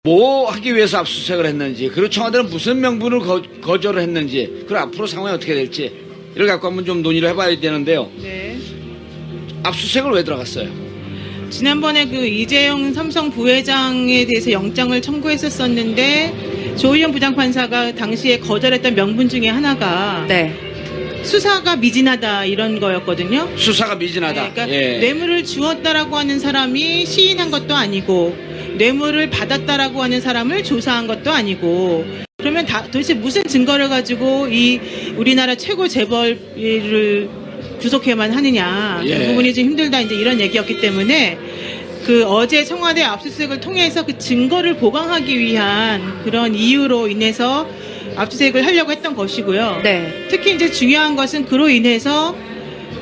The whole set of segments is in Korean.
뭐 하기 위해서 압수수색을 했는지, 그리고 청와대는 무슨 명분을 거절을 했는지, 그리고 앞으로 상황이 어떻게 될지 이를 갖고 한번 좀 논의를 해봐야 되는데요. 네. 압수수색을 왜 들어갔어요? 지난번에 그 이재용 삼성 부회장에 대해서 영장을 청구했었는데 조희연 부장판사가 당시에 거절했던 명분 중에 하나가 네. 수사가 미진하다 이런 거였거든요. 수사가 미진하다. 네, 그러니까 예. 뇌물을 주었다라고 하는 사람이 시인한 것도 아니고 뇌물을 받았다라고 하는 사람을 조사한 것도 아니고, 그러면 도대체 무슨 증거를 가지고 이 우리나라 최고 재벌을 구속해만 하느냐. 예. 그 부분이 좀 힘들다 이제 이런 얘기였기 때문에 그 어제 청와대 압수수색을 통해서 그 증거를 보강하기 위한 그런 이유로 인해서 압수수색을 하려고 했던 것이고요. 네. 특히 이제 중요한 것은 그로 인해서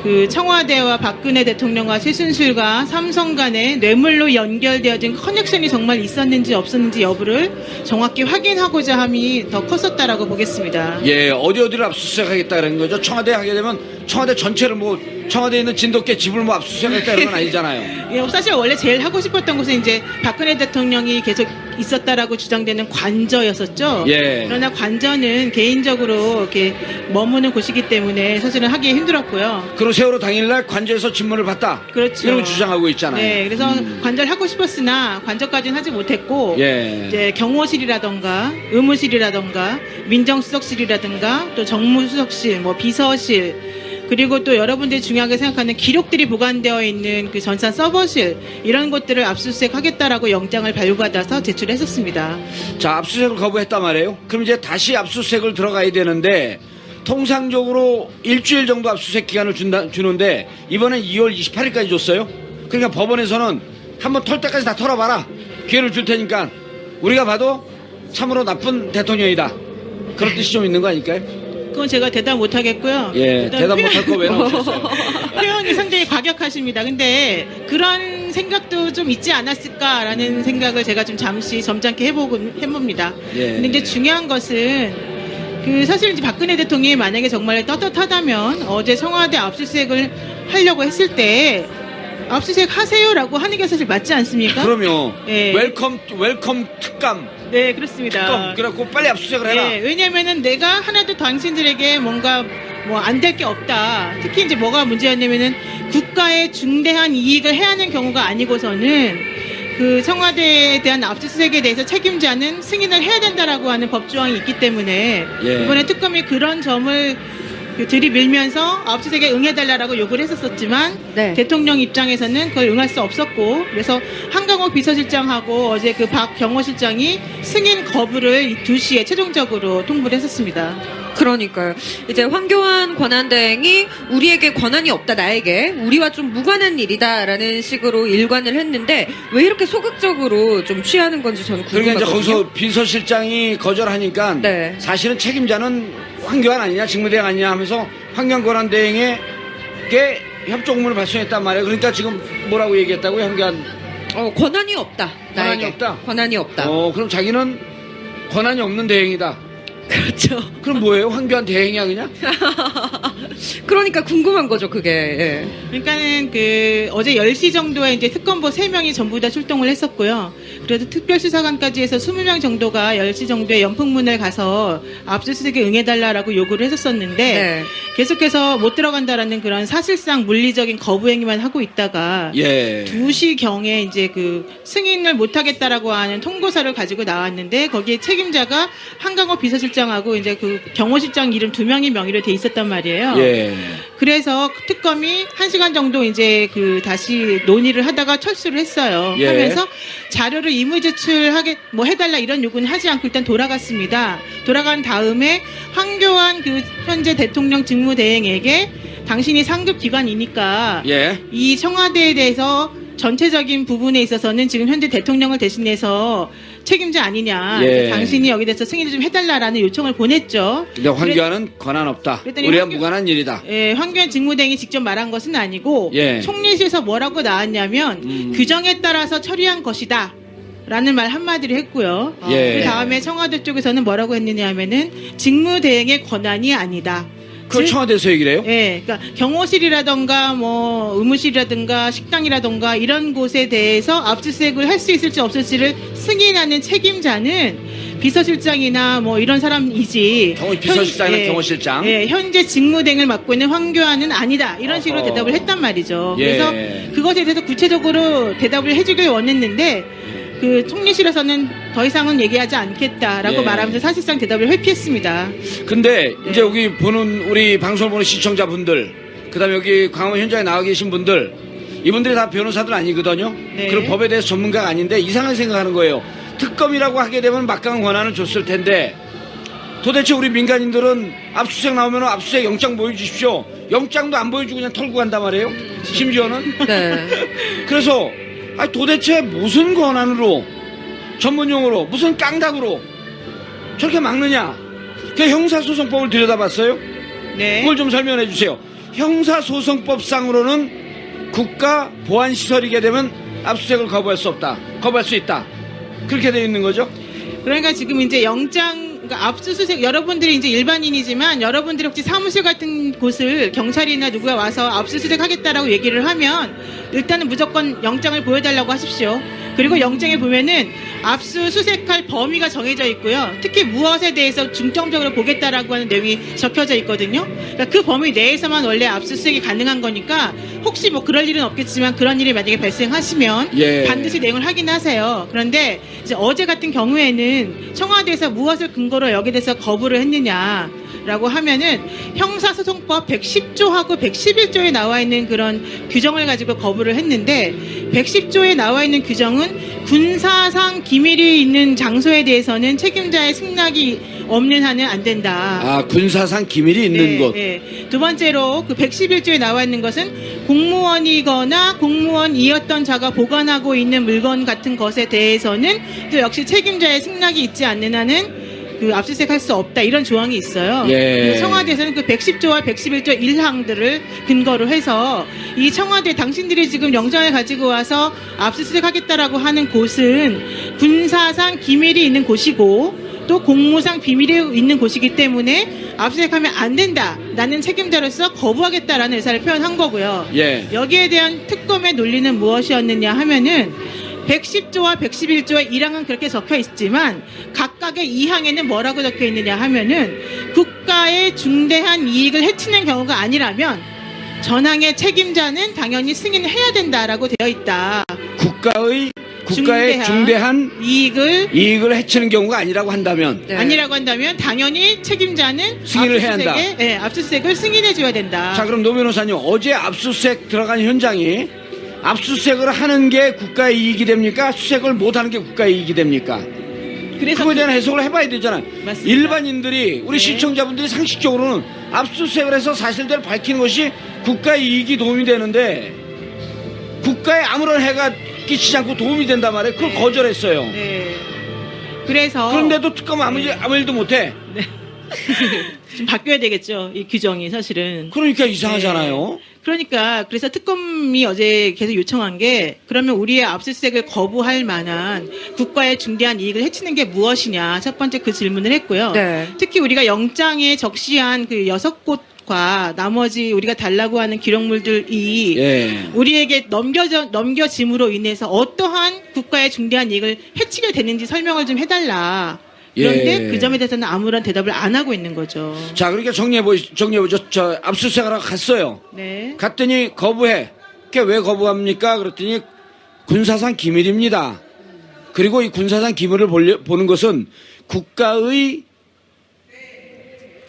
그 청와대와 박근혜 대통령과 최순실과 삼성 간에 뇌물로 연결되어진 커넥션이 정말 있었는지 없었는지 여부를 정확히 확인하고자 함이 더 컸었다라고 보겠습니다. 예, 어디를 압수수색하겠다는 거죠? 청와대 하게 되면 청와대 전체를 뭐 청와대에 있는 진돗개 집을 뭐 압수수색하겠다 이런 건 아니잖아요. 예, 사실 원래 제일 하고 싶었던 것은 이제 박근혜 대통령이 계속 있었다라고 주장되는 관저였었죠. 예. 그러나 관저는 개인적으로 이렇게 머무는 곳이기 때문에 사실은 하기 힘들었고요. 그리고 세월호 당일날 관저에서 질문을 받다. 그렇죠. 이런 걸 주장하고 있잖아요. 네, 그래서 관저를 하고 싶었으나 관저까지는 하지 못했고 예. 이제 경호실이라던가 의무실이라던가 민정수석실이라든가 또 정무수석실, 뭐 비서실, 그리고 또 여러분들이 중요하게 생각하는 기록들이 보관되어 있는 그 전산 서버실, 이런 것들을 압수수색하겠다라고 영장을 발부받아서 제출했었습니다. 자, 압수수색을 거부했단 말이에요. 그럼 이제 다시 압수수색을 들어가야 되는데 통상적으로 일주일 정도 압수수색 기간을 주는데 이번엔 2월 28일까지 줬어요. 그러니까 법원에서는 한번 털 때까지 다 털어봐라. 기회를 줄 테니까 우리가 봐도 참으로 나쁜 대통령이다. 그런 뜻이 좀 있는 거 아닐까요? 그건 제가 대답 못하겠고요. 예, 일단 대답 못할 거 왜 나오셨어요? 표현이 상당히 과격하십니다. 근데 그런 생각도 좀 있지 않았을까라는 생각을 제가 좀 잠시 점잖게 해봅니다. 예. 근데 이제 중요한 것은 그 사실 이제 박근혜 대통령이 만약에 정말 떳떳하다면 어제 청와대 압수수색을 하려고 했을 때 압수수색 하세요라고 하는 게 사실 맞지 않습니까? 그럼요. 예. 웰컴 특감. 네, 그렇습니다. 그래갖고 빨리 압수수색을 해라. 네, 왜냐면은 내가 하나도 당신들에게 뭔가 뭐 안 될 게 없다. 특히 이제 뭐가 문제였냐면은 국가의 중대한 이익을 해하는 경우가 아니고서는 그 청와대에 대한 압수수색에 대해서 책임자는 승인을 해야 된다라고 하는 법조항이 있기 때문에 예. 이번에 특검이 그런 점을 들이밀면서 압수수색에 응해달라고 요구를 했었지만 네. 대통령 입장에서는 그걸 응할 수 없었고, 그래서 한강호 비서실장하고 어제 그 박 경호실장이 승인 거부를 2시에 최종적으로 통보를 했었습니다. 그러니까요. 이제 황교안 권한대행이 우리에게 권한이 없다, 나에게 우리와 좀 무관한 일이다라는 식으로 일관을 했는데 왜 이렇게 소극적으로 좀 취하는 건지 저는 그러니까 궁금하거든요. 이제 거기서 비서실장이 거절하니까 네. 사실은 책임자는 황교안 아니냐, 직무대행 아니냐 하면서 황교안 권한대행에게 협조공문을 발송했단 말이에요. 그러니까 지금 뭐라고 얘기했다고요, 황교안? 권한이 없다. 권한이 나에게. 없다? 권한이 없다. 그럼 자기는 권한이 없는 대행이다. 그렇죠. 그럼 뭐예요? 황교안 대행이야 그냥? 그러니까 궁금한 거죠, 그게. 예. 그러니까는 그 어제 10시 정도에 이제 특검보 3명이 전부 다 출동을 했었고요. 그래도 특별수사관까지 해서 20명 정도가 10시 정도에 연풍문을 가서 압수수색에 응해달라고 요구를 했었는데 네. 계속해서 못 들어간다라는 그런 사실상 물리적인 거부 행위만 하고 있다가 예. 2시 경에 이제 그 승인을 못하겠다라고 하는 통보서를 가지고 나왔는데 거기에 책임자가 한강호 비서실장하고 이제 그 경호실장 이름 2명이 명의로 돼 있었단 말이에요. 예. 그래서 특검이 1시간 정도 이제 그 다시 논의를 하다가 철수를 했어요. 예. 하면서 자료를 임의 제출하게 뭐 해달라 이런 요구는 하지 않고 일단 돌아갔습니다. 돌아간 다음에 황교안 그 현재 대통령 직무대행에게 당신이 상급 기관이니까 예. 이 청와대에 대해서 전체적인 부분에 있어서는 지금 현재 대통령을 대신해서 책임자 아니냐. 예. 당신이 여기 대해서 승인을 좀 해달라라는 요청을 보냈죠. 근데 황교안은 권한 없다. 그랬더니 우리가 황교- 무관한 일이다. 예, 황교안 직무대행이 직접 말한 것은 아니고 예. 총리실에서 뭐라고 나왔냐면 규정에 따라서 처리한 것이다. 라는 말 한마디를 했고요. 예. 그 다음에 청와대 쪽에서는 뭐라고 했느냐 하면은 직무대행의 권한이 아니다. 그걸 청와대에서 얘기를 해요? 예, 그러니까 경호실이라던가 뭐 의무실이라든가 식당이라던가 이런 곳에 대해서 압수수색을 할 수 있을지 없을지를 승인하는 책임자는 비서실장이나 뭐 이런 사람이지. 비서실장이나 경호실장. 예, 현재 직무대행을 맡고 있는 황교안은 아니다. 이런 식으로 어허. 대답을 했단 말이죠. 예. 그래서 그것에 대해서 구체적으로 대답을 해주길 원했는데 그 총리실에서는 더 이상은 얘기하지 않겠다라고 예. 말하면서 사실상 대답을 회피했습니다. 근데 네. 이제 여기 보는 우리 방송을 보는 시청자분들, 그다음에 여기 광화문 현장에 나와 계신 분들, 이분들이 다 변호사들 아니거든요. 네. 그리고 법에 대해서 전문가가 아닌데 이상하게 생각하는 거예요. 특검이라고 하게 되면 막강한 권한을 줬을 텐데 도대체 우리 민간인들은 압수수색 나오면 압수수색 영장 보여주십시오. 영장도 안 보여주고 그냥 털고 간단 말이에요. 심지어는. 네. 그래서 도대체 무슨 권한으로, 전문용어로 무슨 깡닭으로 저렇게 막느냐. 그 형사소송법을 들여다봤어요. 네. 그걸 좀 설명해 주세요. 형사소송법상으로는 국가 보안시설이게 되면 압수수색을 거부할 수 없다. 거부할 수 있다. 그렇게 되어 있는 거죠. 그러니까 지금 이제 그러니까 압수수색, 여러분들이 이제 일반인이지만 여러분들이 혹시 사무실 같은 곳을 경찰이나 누구가 와서 압수수색 하겠다라고 얘기를 하면 일단은 무조건 영장을 보여달라고 하십시오. 그리고 영장에 보면은 압수수색할 범위가 정해져 있고요. 특히 무엇에 대해서 중점적으로 보겠다라고 하는 내용이 적혀져 있거든요. 그러니까 그 범위 내에서만 원래 압수수색이 가능한 거니까 혹시 뭐 그럴 일은 없겠지만 그런 일이 만약에 발생하시면 예. 반드시 내용을 확인하세요. 그런데 이제 어제 같은 경우에는 청와대에서 무엇을 근거로 여기에 대해서 거부를 했느냐라고 하면은 형사소송법 110조하고 111조에 나와 있는 그런 규정을 가지고 거부를 했는데 110조에 나와 있는 규정은 군사상 기밀이 있는 장소에 대해서는 책임자의 승낙이 없는 한은 안 된다. 군사상 기밀이 있는 곳. 네. 두 번째로 그 111조에 나와 있는 것은 공무원이거나 공무원이었던 자가 보관하고 있는 물건 같은 것에 대해서는 또 역시 책임자의 승낙이 있지 않는 한은 그 압수수색 할 수 없다. 이런 조항이 있어요. 예. 그래서 청와대에서는 그 110조와 111조 1항들을 근거로 해서 이 청와대 당신들이 지금 영장을 가지고 와서 압수수색 하겠다라고 하는 곳은 군사상 기밀이 있는 곳이고 또 공무상 비밀이 있는 곳이기 때문에 압수수색하면 안 된다. 나는 책임자로서 거부하겠다라는 의사를 표현한 거고요. 예. 여기에 대한 특검의 논리는 무엇이었느냐 하면은 110조와 111조의 1항은 그렇게 적혀 있지만 각각의 2항에는 뭐라고 적혀 있느냐 하면은 국가의 중대한 이익을 해치는 경우가 아니라면 전항의 책임자는 당연히 승인을 해야 된다라고 되어 있다. 국가의 중대한 중대한 이익을 해치는 경우가 아니라고 한다면 네. 아니라고 한다면 당연히 책임자는 승인을 해야 한다. 네, 압수수색을 승인해 줘야 된다. 자, 그럼 노 변호사님, 어제 압수수색 들어간 현장이 압수수색을 하는 게 국가의 이익이 됩니까? 수색을 못하는 게 국가의 이익이 됩니까? 그래서 그거에 대한 해석을 해봐야 되잖아요. 맞습니다. 일반인들이, 우리 네. 시청자분들이 상식적으로는 압수수색을 해서 사실대로 밝히는 것이 국가의 이익이 도움이 되는데 국가에 아무런 해가 끼치지 않고 도움이 된단 말이에요. 그걸 네. 거절했어요. 네. 그래서 그런데도 특검은 아무 일도 못해. 좀 바뀌어야 되겠죠. 이 규정이 사실은. 그러니까 이상하잖아요. 그러니까 그래서 특검이 어제 계속 요청한 게 그러면 우리의 압수수색을 거부할 만한 국가의 중대한 이익을 해치는 게 무엇이냐 첫 번째 그 질문을 했고요. 네. 특히 우리가 영장에 적시한 그 6곳과 나머지 우리가 달라고 하는 기록물들이 예. 우리에게 넘겨짐으로 인해서 어떠한 국가의 중대한 이익을 해치게 되는지 설명을 좀 해달라. 그런데 예. 그 점에 대해서는 아무런 대답을 안 하고 있는 거죠. 자, 그러니까 정리해보죠. 저 압수수색하러 갔어요. 네. 갔더니 거부해. 그게 왜 거부합니까? 그랬더니 군사상 기밀입니다. 그리고 이 군사상 기밀을 보는 것은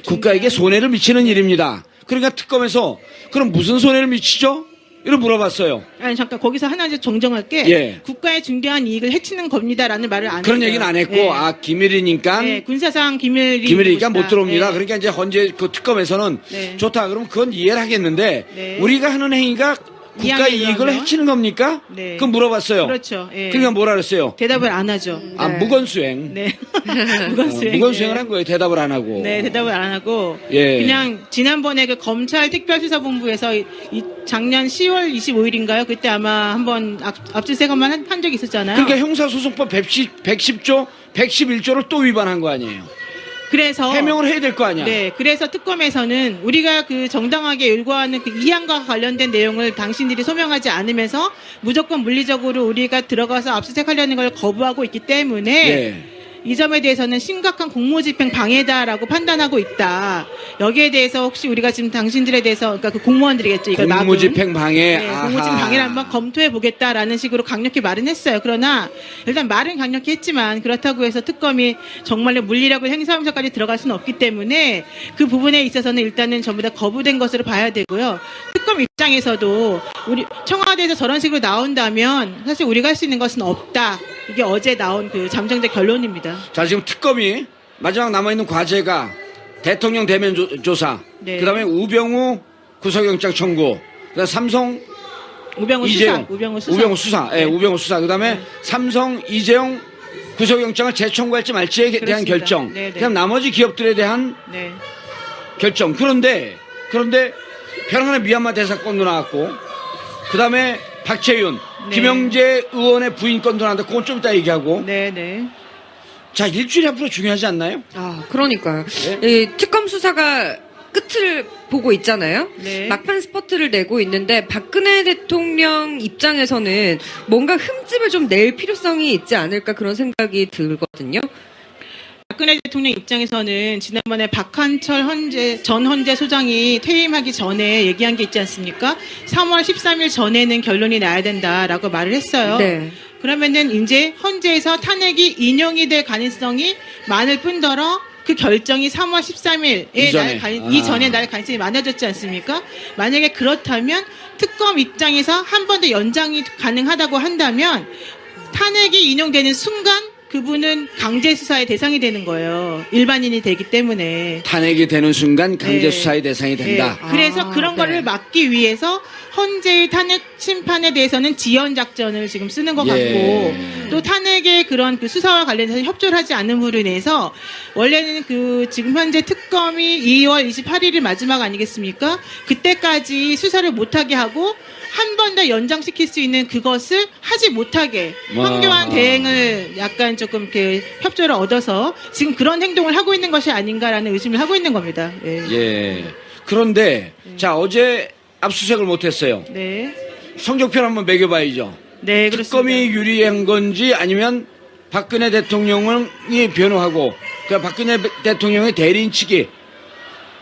국가에게 손해를 미치는 일입니다. 그러니까 특검에서 그럼 무슨 손해를 미치죠? 이렇게 물어봤어요. 아니 잠깐 거기서 하나 이제 정정할게. 예. 국가의 중대한 이익을 해치는 겁니다라는 말을 안 그런 했어요. 얘기는 안 했고, 네. 기밀이니까. 네, 군사상 기밀이니까 기밀이니까 못 들어옵니다. 네. 그러니까 이제 현재 그 특검에서는 네. 좋다. 그러면 그건 이해를 하겠는데 네. 우리가 하는 행위가 국가 이항에 이익을 의하면? 해치는 겁니까? 네. 그건 물어봤어요. 그렇죠. 예. 그러니까 뭐라 그랬어요? 대답을 안 하죠. 아, 네. 무건수행. 네. 무건수행. 무건수행을 한 거예요. 대답을 안 하고. 네, 대답을 안 하고 예. 그냥 지난번에 그 검찰 특별수사본부에서 작년 10월 25일인가요? 그때 아마 한번 압수수색 한번 한 적이 있었잖아요. 그러니까 형사소송법 110조, 111조를 또 위반한 거 아니에요? 그래서 해명을 해야 될 거 아니야. 네, 그래서 특검에서는 우리가 그 정당하게 요구하는 그 이양과 관련된 내용을 당신들이 소명하지 않으면서 무조건 물리적으로 우리가 들어가서 압수수색하려는 걸 거부하고 있기 때문에 예. 이 점에 대해서는 심각한 공무집행 방해다라고 판단하고 있다. 여기에 대해서 혹시 우리가 지금 당신들에 대해서 그러니까 그 공무원들이겠죠. 이거 막은. 공무집행 방해. 네, 아하. 공무집행 방해를 한번 검토해 보겠다라는 식으로 강력히 말은 했어요. 그러나 일단 말은 강력히 했지만 그렇다고 해서 특검이 정말로 물리력을 행사하면서까지 들어갈 수는 없기 때문에 그 부분에 있어서는 일단은 전부 다 거부된 것으로 봐야 되고요. 특검 입장에서도 우리 청와대에서 저런 식으로 나온다면 사실 우리가 할 수 있는 것은 없다. 이게 어제 나온 그 잠정적 결론입니다. 자, 지금 특검이 마지막 남아있는 과제가 대통령 대면 조사, 네. 그다음에 우병우 구속영장 청구, 그다음에 삼성 우병우 이재용, 수사. 우병우 수사, 예, 네. 우병우 수사, 그다음에 네. 삼성 이재용 구속영장을 재청구할지 말지에 대한 그렇습니다. 결정, 네, 네. 그다음 나머지 기업들에 대한 네. 결정. 그런데 편안한 미얀마 대사건도 나왔고, 그다음에 박채윤, 네. 김영재 의원의 부인건도 나왔는데 그건 좀 이따 얘기하고. 네, 네. 자, 일주일 앞으로 중요하지 않나요? 아, 그러니까요. 네. 이 특검 수사가 끝을 보고 있잖아요. 네. 막판 스퍼트를 내고 있는데 박근혜 대통령 입장에서는 뭔가 흠집을 좀 낼 필요성이 있지 않을까 그런 생각이 들거든요. 박근혜 대통령 입장에서는 지난번에 박한철 전 헌재 소장이 퇴임하기 전에 얘기한 게 있지 않습니까? 3월 13일 전에는 결론이 나야 된다라고 말을 했어요. 네. 그러면은 이제 헌재에서 탄핵이 인용이 될 가능성이 많을 뿐더러 그 결정이 3월 13일에 이전에 날 가능성이 많아졌지 않습니까? 만약에 그렇다면 특검 입장에서 한 번 더 연장이 가능하다고 한다면 탄핵이 인용되는 순간 그분은 강제 수사의 대상이 되는 거예요. 일반인이 되기 때문에. 탄핵이 되는 순간 강제 네. 수사의 대상이 된다. 네. 그래서 아, 그런 네. 거를 막기 위해서 헌재의 탄핵 심판에 대해서는 지연 작전을 지금 쓰는 것 예. 같고 또 탄핵의 그런 그 수사와 관련해서 협조를 하지 않는 부분에서 원래는 그 지금 현재 특검이 2월 28일이 마지막 아니겠습니까? 그때까지 수사를 못하게 하고 한 번 더 연장시킬 수 있는 그것을 하지 못하게 황교안 대행을 약간 조금 이렇게 협조를 얻어서 지금 그런 행동을 하고 있는 것이 아닌가라는 의심을 하고 있는 겁니다. 예. 예. 그런데 자, 어제 압수수색을 못했어요. 네. 성적표 한번 매겨봐야죠. 네, 그렇습니다. 특검이 유리한 건지 아니면 박근혜 대통령이 변호하고 그러니까 박근혜 대통령의 대리인 측이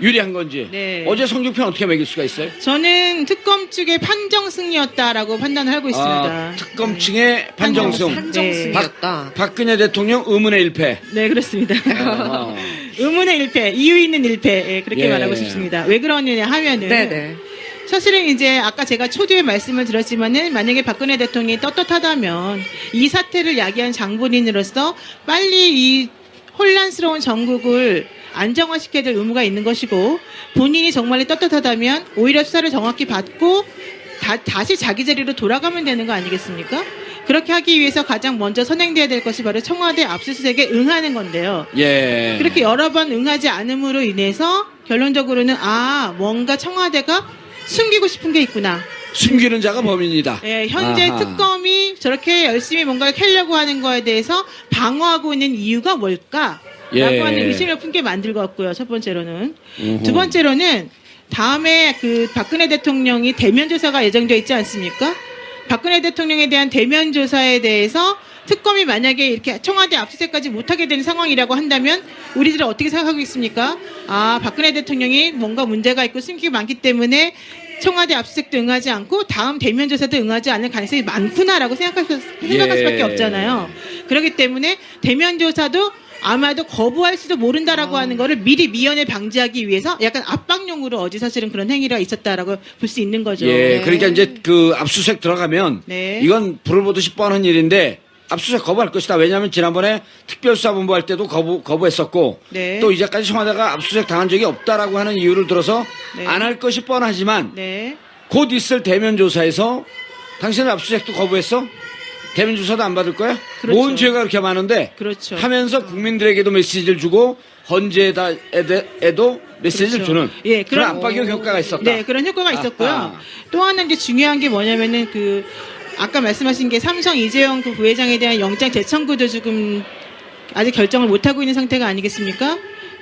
유리한 건지. 네. 어제 성적표는 어떻게 매길 수가 있어요? 저는 특검 측의 판정 승리였다라고 판단을 하고 있습니다. 아, 특검 측의 판정승. 판정승이었다. 박근혜 대통령 의문의 1패. 네, 그렇습니다. 아, 의문의 1패, 이유 있는 1패, 예, 그렇게 예. 말하고 싶습니다. 왜 그러느냐 하면은 네네. 사실은 이제 아까 제가 초두에 말씀을 드렸지만은 만약에 박근혜 대통령이 떳떳하다면 이 사태를 야기한 장본인으로서 빨리 이 혼란스러운 전국을 안정화시켜야 될 의무가 있는 것이고 본인이 정말로 떳떳하다면 오히려 수사를 정확히 받고 다시 자기 자리로 돌아가면 되는 거 아니겠습니까? 그렇게 하기 위해서 가장 먼저 선행돼야 될 것이 바로 청와대 압수수색에 응하는 건데요. 예. 그렇게 여러 번 응하지 않음으로 인해서 결론적으로는 뭔가 청와대가 숨기고 싶은 게 있구나. 숨기는 자가 범인이다. 예, 현재 아하. 특검이 저렇게 열심히 뭔가를 캐려고 하는 거에 대해서 방어하고 있는 이유가 뭘까? 예. 라고 하는 의심을 품게 만들고 왔고요. 첫 번째로는. 우후. 두 번째로는 다음에 그 박근혜 대통령이 대면 조사가 예정되어 있지 않습니까? 박근혜 대통령에 대한 대면 조사에 대해서 특검이 만약에 이렇게 청와대 압수수색까지 못하게 되는 상황이라고 한다면 우리들은 어떻게 생각하고 있습니까? 박근혜 대통령이 뭔가 문제가 있고 숨기가 많기 때문에 청와대 압수수색도 응하지 않고 다음 대면 조사도 응하지 않을 가능성이 많구나라고 생각할 수밖에 없잖아요. 그렇기 때문에 대면 조사도 아마도 거부할지도 모른다라고 하는 거를 미리 미연에 방지하기 위해서 약간 압박용으로 어제 사실은 그런 행위가 있었다라고 볼 수 있는 거죠. 예, 네. 그러니까 이제 그 압수수색 들어가면 네. 이건 불을 보듯이 뻔한 일인데 압수수색 거부할 것이다. 왜냐하면 지난번에 특별수사본부 할 때도 거부했었고 네. 또 이제까지 청와대가 압수수색 당한 적이 없다라고 하는 이유를 들어서 네. 안 할 것이 뻔하지만 네. 곧 있을 대면 조사에서 당신은 압수수색도 거부했어? 대면 조사도 안 받을 거야? 그렇죠. 뭔 죄가 그렇게 많은데 그렇죠. 하면서 국민들에게도 메시지를 주고 헌재에도 메시지를 그렇죠. 주는 예, 그런 압박용 효과가 있었다. 네, 그런 효과가 있었고요. 아하. 또 하나 이제 중요한 게 뭐냐면은 그 아까 말씀하신 게 삼성 이재용 그 부회장에 대한 영장 재청구도 지금 아직 결정을 못 하고 있는 상태가 아니겠습니까?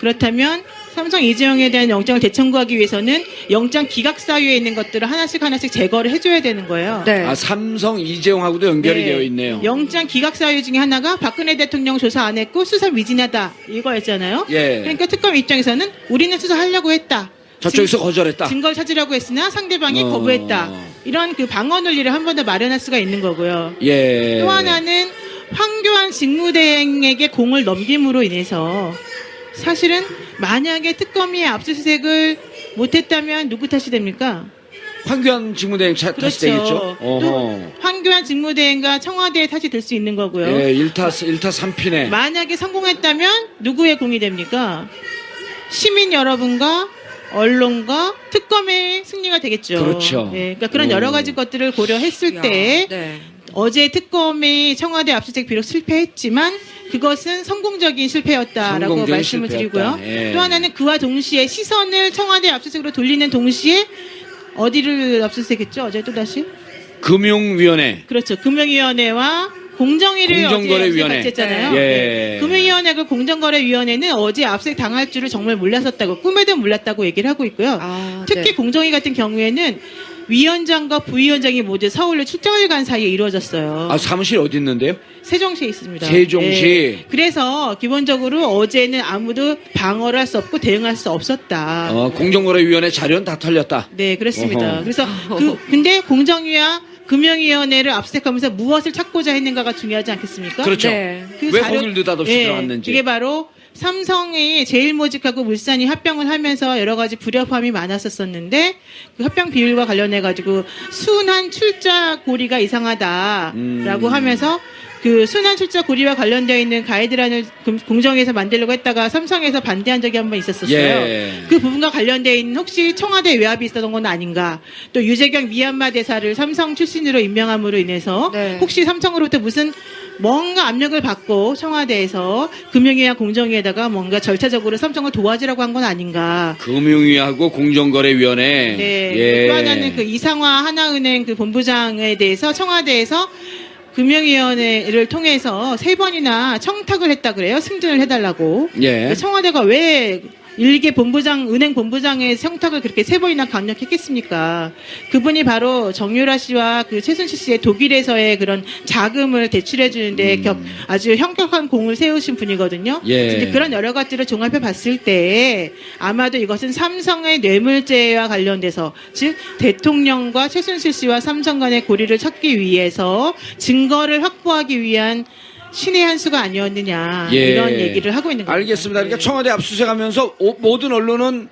그렇다면 삼성 이재용에 대한 영장을 대청구하기 위해서는 영장 기각 사유에 있는 것들을 하나씩 제거를 해줘야 되는 거예요. 네. 아, 삼성 이재용하고도 연결이 네. 되어 있네요. 영장 기각 사유 중에 하나가 박근혜 대통령 조사 안 했고 수사 미진하다 이거였잖아요. 예. 그러니까 특검 입장에서는 우리는 수사하려고 했다. 저쪽에서 거절했다. 증거를 찾으려고 했으나 상대방이 어. 거부했다. 이런 그 방어 논리를 한 번 더 마련할 수가 있는 거고요. 예. 또 하나는 황교안 직무대행에게 공을 넘김으로 인해서 사실은 만약에 특검이 압수수색을 못했다면 누구 탓이 됩니까? 황교안 직무대행 탓이 되겠죠. 또 황교안 직무대행과 청와대의 탓이 될 수 있는 거고요. 예, 1타 3피네. 만약에 성공했다면 누구의 공이 됩니까? 시민 여러분과 언론과 특검의 승리가 되겠죠. 그렇죠. 예, 그러니까 그런 여러 가지 것들을 고려했을 때 네. 어제 특검이 청와대 압수수색 비록 실패했지만 그것은 성공적인 실패였다라고 성공적인 말씀을 실패였다. 드리고요. 예. 또 하나는 그와 동시에 시선을 청와대 압수수색으로 돌리는 동시에 어디를 압수수색했죠? 어제 또다시? 금융위원회. 그렇죠. 금융위원회와 공정위를 공정거래위원회. 어제 했잖아요. 예. 금융위원회가 공정거래위원회는 어제 압수수색 당할 줄을 정말 몰랐었다고 꿈에도 몰랐다고 얘기를 하고 있고요. 아, 특히 네. 공정위 같은 경우에는 위원장과 부위원장이 모두 서울로 출장을 간 사이에 이루어졌어요. 아, 사무실 어디 있는데요? 세종시에 있습니다. 세종시. 예. 그래서 기본적으로 어제는 아무도 방어를 할 수 없고 대응할 수 없었다. 공정거래위원회 자료는 다 털렸다. 네, 그렇습니다. 어허. 그래서 근데 공정위와 금융위원회를 압수수색하면서 무엇을 찾고자 했는가가 중요하지 않겠습니까? 그렇죠. 네. 그 왜 자료- 거길 느닷없이 예, 들어갔는지. 그게 바로 삼성이 제일모직하고 물산이 합병을 하면서 여러 가지 불협화음이 많았었는데 그 합병 비율과 관련해 가지고 순환 출자 고리가 이상하다라고 하면서 그 순환 출자 고리와 관련되어 있는 가이드라인을 공정위에서 만들려고 했다가 삼성에서 반대한 적이 한 번 있었어요. 예. 그 부분과 관련되어 있는 혹시 청와대 외압이 있었던 건 아닌가? 또 유재경 미얀마 대사를 삼성 출신으로 임명함으로 인해서 네. 혹시 삼성으로부터 무슨 뭔가 압력을 받고 청와대에서 금융위와 공정위에다가 뭔가 절차적으로 삼성을 도와주라고 한 건 아닌가? 금융위하고 공정거래위원회. 네. 예. 또 하나는 그 이상화 하나은행 그 본부장에 대해서 청와대에서 금융위원회를 통해서 3번이나 청탁을 했다 그래요. 승진을 해달라고. 예. 청와대가 왜 일개 본부장, 은행 본부장의 청탁을 그렇게 3번이나 강력했겠습니까? 그분이 바로 정유라 씨와 그 최순실 씨의 독일에서의 그런 자금을 대출해 주는데 아주 현격한 공을 세우신 분이거든요. 예. 이제 그런 여러 가지를 종합해 봤을 때 아마도 이것은 삼성의 뇌물죄와 관련돼서 즉 대통령과 최순실 씨와 삼성 간의 고리를 찾기 위해서 증거를 확보하기 위한 신의 한 수가 아니었느냐 예. 이런 얘기를 하고 있는 겁니다. 알겠습니다. 그러니까 네. 청와대 압수수색하면서 모든 언론은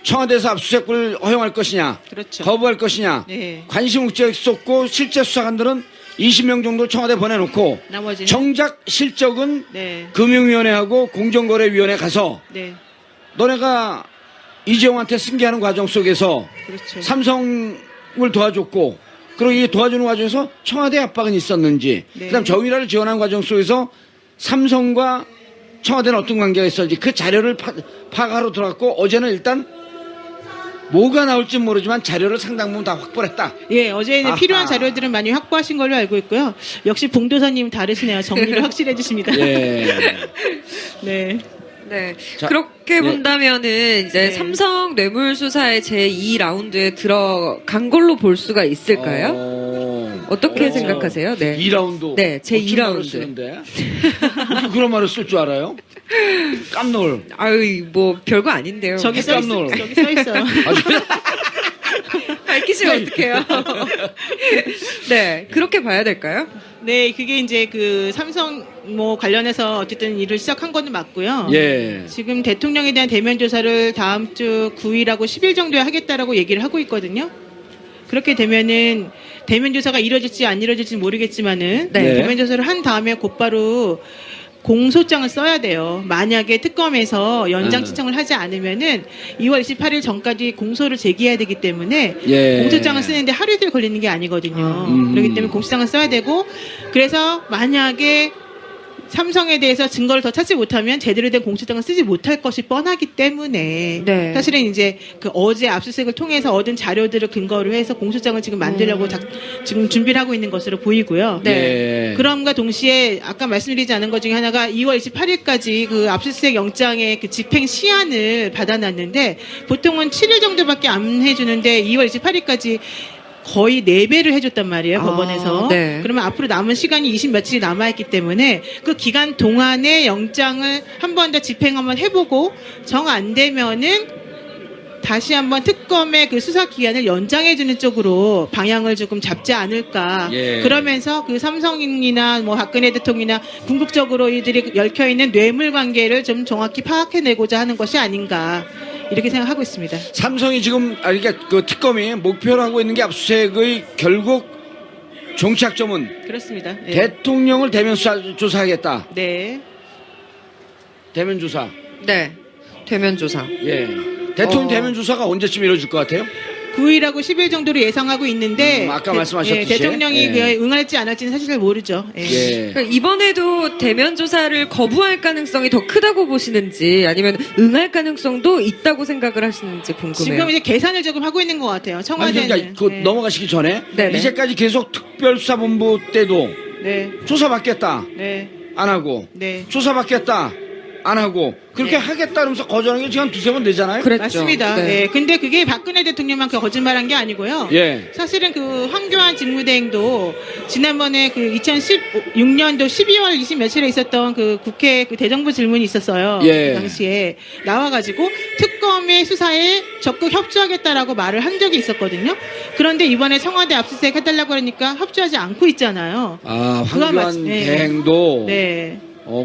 청와대에서 압수수색을 허용할 것이냐, 그렇죠. 거부할 것이냐, 네. 관심 묵직했었고 실제 수사관들은 20명 정도 청와대 보내놓고 나머지는 정작 실적은 네. 금융위원회하고 공정거래위원회 가서 네. 너네가 이재용한테 승계하는 과정 속에서 그렇죠. 삼성을 도와줬고 그리고 이 도와주는 과정에서 청와대 압박은 있었는지 네. 그다음 정유라를 지원하는 과정 속에서 삼성과 청와대는 어떤 관계가 있었는지 그 자료를 파악하러 들어갔고 어제는 일단 뭐가 나올지 모르지만 자료를 상당 부분 다 확보를 했다. 예, 어제는 아하. 필요한 자료들은 많이 확보하신 걸로 알고 있고요. 역시 봉도사님 다르시네요. 정리를 확실해 주십니다. 예. 네. 네. 자, 그렇게 예. 본다면은 이제 네. 삼성 뇌물 수사의 제2라운드에 들어간 걸로 볼 수가 있을까요? 어떻게 생각하세요? 네. 2라운드. 네, 제 2라운드. 쓰는데. 어떻게 그런 말을 쓸 줄 알아요? 깜놀. 아유, 뭐 별거 아닌데요. 저기 써 있어. 깜놀. 저기 써 있어요. 밝히시면 어떡해요? 네, 그렇게 봐야 될까요? 네, 그게 이제 그 삼성 뭐 관련해서 어쨌든 일을 시작한 건 맞고요. 예. 지금 대통령에 대한 대면 조사를 다음 주 9일하고 10일 정도에 하겠다라고 얘기를 하고 있거든요. 그렇게 되면은 대면 조사가 이루어질지 안 이루어질지 모르겠지만은 네. 대면 조사를 한 다음에 곧바로 공소장을 써야 돼요. 만약에 특검에서 연장 신청을 하지 않으면은 2월 28일 전까지 공소를 제기해야 되기 때문에 예. 공소장을 쓰는데 하루 이틀 걸리는 게 아니거든요. 그렇기 때문에 공소장을 써야 되고 그래서 만약에 삼성에 대해서 증거를 더 찾지 못하면 제대로 된 공소장을 쓰지 못할 것이 뻔하기 때문에 네. 사실은 이제 그 어제 압수수색을 통해서 얻은 자료들을 근거로 해서 공소장을 지금 만들려고 지금 준비를 하고 있는 것으로 보이고요. 네. 예. 그럼과 동시에 아까 말씀드리지 않은 것 중에 하나가 2월 28일까지 그 압수수색 영장의 그 집행 시한을 받아놨는데 보통은 7일 정도밖에 안 해주는데 2월 28일까지 거의 4배를 해줬단 말이에요, 법원에서. 네. 그러면 앞으로 남은 시간이 20 며칠이 남아있기 때문에 그 기간 동안에 영장을 한 번 더 집행 한번 해보고 정 안 되면은 다시 한번 특검의 그 수사 기한을 연장해주는 쪽으로 방향을 조금 잡지 않을까. 예. 그러면서 그 삼성이나 뭐 박근혜 대통령이나 궁극적으로 이들이 얽혀있는 뇌물 관계를 좀 정확히 파악해내고자 하는 것이 아닌가. 이렇게 생각하고 있습니다. 삼성이 지금 그러니까 그 특검이 목표로 하고 있는 게 압수수색의 결국 종착점은 그렇습니다. 예. 대통령을 대면 조사하겠다. 네. 대면 조사. 네. 대면 조사. 예. 대통령 대면 조사가 언제쯤 이루어질 것 같아요? 9일하고 10일 정도로 예상하고 있는데 아까 말씀하셨듯이. 대통령이 예. 그 응할지 안 할지는 사실 잘 모르죠. 예. 예. 그러니까 이번에도 대면 조사를 거부할 가능성이 더 크다고 보시는지 아니면 응할 가능성도 있다고 생각을 하시는지 궁금해요. 지금 이제 계산을 조금 하고 있는 것 같아요. 아니 청와대는. 그러니까 그 예. 넘어가시기 전에 네네. 이제까지 계속 특별수사본부 때도 네. 조사받겠다 네. 안 하고 네. 조사받겠다 안 하고 그렇게 네. 하겠다 그러면서 거절하는 게 지금 두세 번 되잖아요. 그랬죠. 맞습니다. 네. 예. 근데 그게 박근혜 대통령만큼 거짓말한 게 아니고요. 예. 사실은 그 황교안 직무대행도 지난번에 그 2016년도 12월 20 며칠에 있었던 그 국회 그 대정부 질문이 있었어요. 예. 그 당시에 나와가지고 특검의 수사에 적극 협조하겠다라고 말을 한 적이 있었거든요. 그런데 이번에 청와대 압수수색 해달라고 하니까 협조하지 않고 있잖아요. 아 그건 황교안 네. 대행도 네.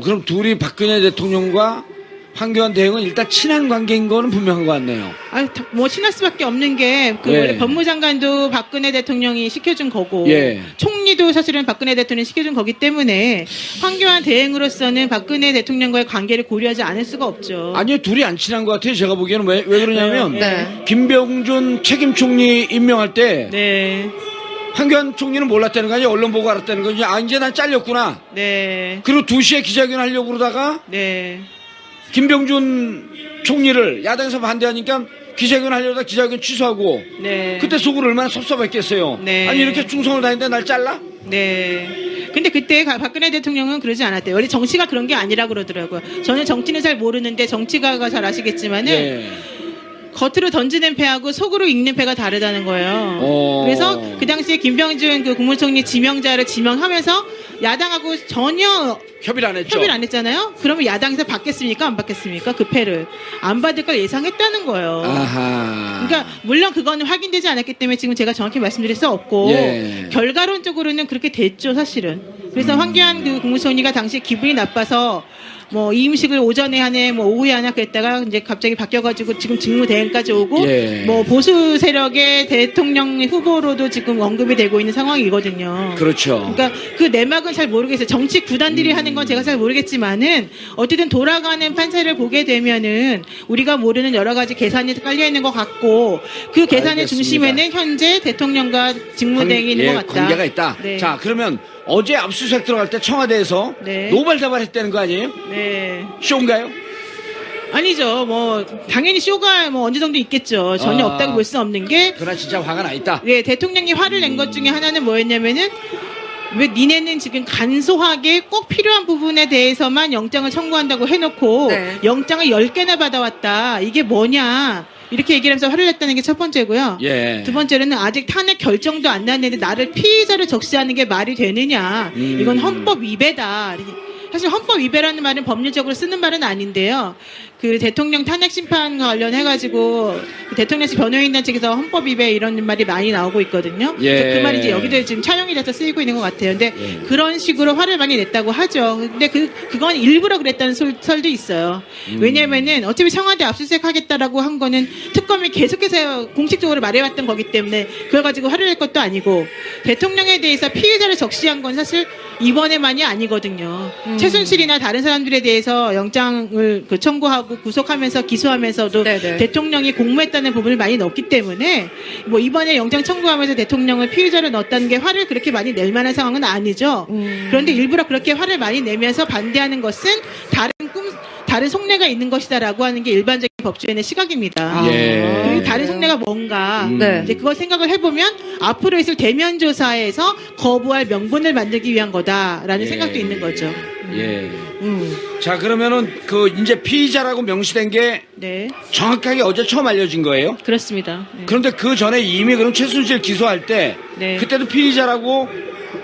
그럼 둘이 박근혜 대통령과 황교안 대행은 일단 친한 관계인 거는 분명한 것 같네요. 뭐 친할 수밖에 없는 게 그 예. 원래 법무장관도 박근혜 대통령이 시켜준 거고 예. 총리도 사실은 박근혜 대통령이 시켜준 거기 때문에 황교안 대행으로서는 박근혜 대통령과의 관계를 고려하지 않을 수가 없죠. 아니요 둘이 안 친한 것 같아요. 제가 보기에는 왜 그러냐면 네. 김병준 책임 총리 임명할 때 네. 황교안 총리는 몰랐다는 거 아니에요? 언론 보고 알았다는 거지. 아 이제 난 잘렸구나. 네. 그리고 2시에 기자회견 하려고 그러다가 네. 김병준 총리를 야당에서 반대하니까 기자회견 하려다 기자회견 취소하고 네. 그때 속으로 얼마나 섭섭했겠어요. 네. 아니 이렇게 충성을 다했는데 날 잘라? 네. 근데 그때 박근혜 대통령은 그러지 않았대요. 원래 정치가 그런 게 아니라 그러더라고요. 저는 정치는 잘 모르는데 정치가가 잘 아시겠지만은 예. 겉으로 던지는 패하고 속으로 읽는 패가 다르다는 거예요. 그래서 그 당시에 김병준 그 국무총리 지명자를 지명하면서 야당하고 전혀 협의를 안 했죠. 협의를 안 했잖아요. 그러면 야당에서 받겠습니까? 안 받겠습니까? 그 패를 안 받을 걸 예상했다는 거예요. 아하. 그러니까 물론 그거는 확인되지 않았기 때문에 지금 제가 정확히 말씀드릴 수 없고 예. 결과론적으로는 그렇게 됐죠, 사실은. 그래서 황교안 그 국무총리가 당시에 기분이 나빠서 뭐 이 음식을 오전에 하네, 뭐 오후에 하나 그랬다가 이제 갑자기 바뀌어가지고 지금 직무대행까지 오고 예. 뭐 보수 세력의 대통령 후보로도 지금 언급이 되고 있는 상황이거든요. 그렇죠. 그러니까 그 내막은 잘 모르겠어요. 정치 구단들이 하는 건 제가 잘 모르겠지만은 어쨌든 돌아가는 판세를 보게 되면은 우리가 모르는 여러 가지 계산이 깔려 있는 것 같고 그 계산의 알겠습니다. 중심에는 현재 대통령과 직무대행이 있는 것 같다. 관계가 있다. 네. 자 그러면 어제 압수수색 들어갈 때 청와대에서 네. 노발대발했다는 거 아니에요? 네. 쇼인가요? 아니죠. 뭐 당연히 쇼가 뭐 어느 정도 있겠죠. 전혀 아. 없다고 볼 수 없는 게 그러나 진짜 화가 나 있다. 네, 대통령이 화를 낸 것 중에 하나는 뭐였냐면은 왜 니네는 지금 간소하게 꼭 필요한 부분에 대해서만 영장을 청구한다고 해놓고 네. 영장을 10개나 받아왔다. 이게 뭐냐. 이렇게 얘기를 하면서 화를 냈다는 게 첫 번째고요. 예. 두 번째로는 아직 탄핵 결정도 안 났는데 나를 피의자로 적시하는 게 말이 되느냐. 이건 헌법 위배다. 사실 헌법 위배라는 말은 법률적으로 쓰는 말은 아닌데요. 그 대통령 탄핵 심판 관련해가지고 그 대통령실 변호인단 측에서 헌법 위배 이런 말이 많이 나오고 있거든요. 예. 그래서 그 말이 이제 여기도 지금 차용이 돼서 쓰이고 있는 것 같아요. 근데 예. 그런 식으로 화를 많이 냈다고 하죠. 근데 그건 일부러 그랬다는 설도 있어요. 왜냐면은 어차피 청와대 압수수색 하겠다라고 한 거는 특검이 계속해서 공식적으로 말해왔던 거기 때문에 그걸 가지고 화를 낼 것도 아니고 대통령에 대해서 피해자를 적시한 건 사실 이번에만이 아니거든요. 최순실이나 다른 사람들에 대해서 영장을 청구하고 구속하면서 기소하면서도 네네. 대통령이 공모했다는 부분을 많이 넣었기 때문에 뭐 이번에 영장 청구하면서 대통령을 피의자로 넣었다는 게 화를 그렇게 많이 낼 만한 상황은 아니죠. 그런데 일부러 그렇게 화를 많이 내면서 반대하는 것은 다른 속내가 있는 것이다라고 하는 게 일반적인 법조인의 시각입니다. 예. 그 다른 속내가 뭔가 네. 이제 그걸 생각을 해보면 앞으로 있을 대면 조사에서 거부할 명분을 만들기 위한 거다라는 예. 생각도 있는 거죠. 예. 자, 그러면은 그 이제 피의자라고 명시된 게 네, 정확하게 어제 처음 알려진 거예요? 그렇습니다. 네. 그런데 그 전에 이미 그럼 최순실 기소할 때 네. 그때도 피의자라고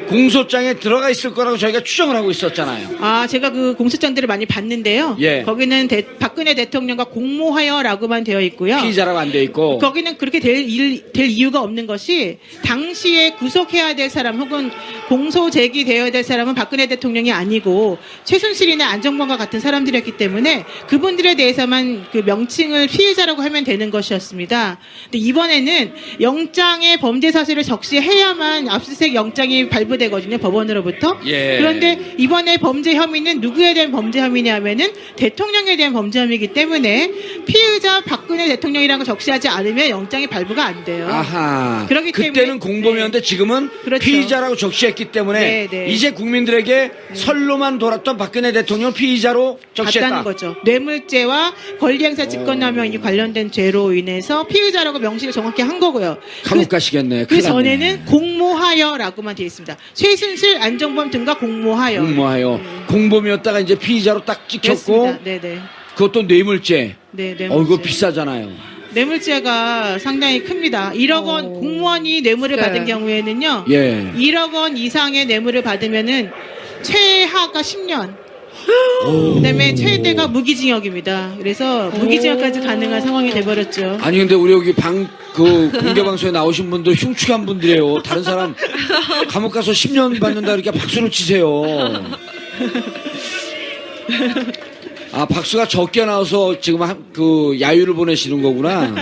공소장에 들어가 있을 거라고 저희가 추정을 하고 있었잖아요. 아, 제가 그 공소장들을 많이 봤는데요. 예. 거기는 박근혜 대통령과 공모하여라고만 되어 있고요. 피의자라고 안 돼 있고. 거기는 그렇게 될 이유가 없는 것이 당시에 구속해야 될 사람 혹은 공소 제기되어야 될 사람은 박근혜 대통령이 아니고 최순실이나 안정권과 같은 사람들이었기 때문에 그분들에 대해서만 그 명칭을 피의자라고 하면 되는 것이었습니다. 근데 이번에는 영장에 범죄 사실을 적시해야만 압수수색 영장이 발부되거든요, 법원으로부터. 예. 그런데 이번에 범죄 혐의는 누구에 대한 범죄 혐의냐면은 대통령에 대한 범죄 혐의이기 때문에 피의자 박근혜 대통령이라는 걸 적시하지 않으면 영장이 발부가 안 돼요. 아하. 그렇기 그때는 때문에- 공범이었는데 지금은 그렇죠. 피의자라고 적시했기 때문에 네, 네. 이제 국민들에게 설로만 돌았던 박근혜 대통령 피의자로 적시했다. 같다는 거죠. 뇌물죄와 권리행사 직권남용이 관련된 죄로 인해서 피의자라고 명시를 정확히 한 거고요. 감옥 가시겠네. 그 큰일 났네. 전에는 공모하여라고만 되어 있습니다. 최순실, 안정범 등과 공모하여. 공모하여 공범이었다가 이제 피의자로 딱 찍혔고 그렇습니다. 네네. 그것도 뇌물죄. 네, 뇌물죄. 이거 비싸잖아요. 뇌물죄가 상당히 큽니다. 1억 원 공무원이 뇌물을 네. 받은 경우에는요. 예. 1억 원 이상의 뇌물을 받으면은 최하가 10년. 그다음에 최대가 무기징역입니다. 그래서 무기징역까지 가능한 상황이 돼버렸죠. 아니 근데 우리 여기 그 공개 방송에 나오신 분들 흉측한 분들이에요. 다른 사람 감옥 가서 10년 받는다 이렇게 박수를 치세요. 아, 박수가 적게 나와서 지금 그 야유를 보내시는 거구나.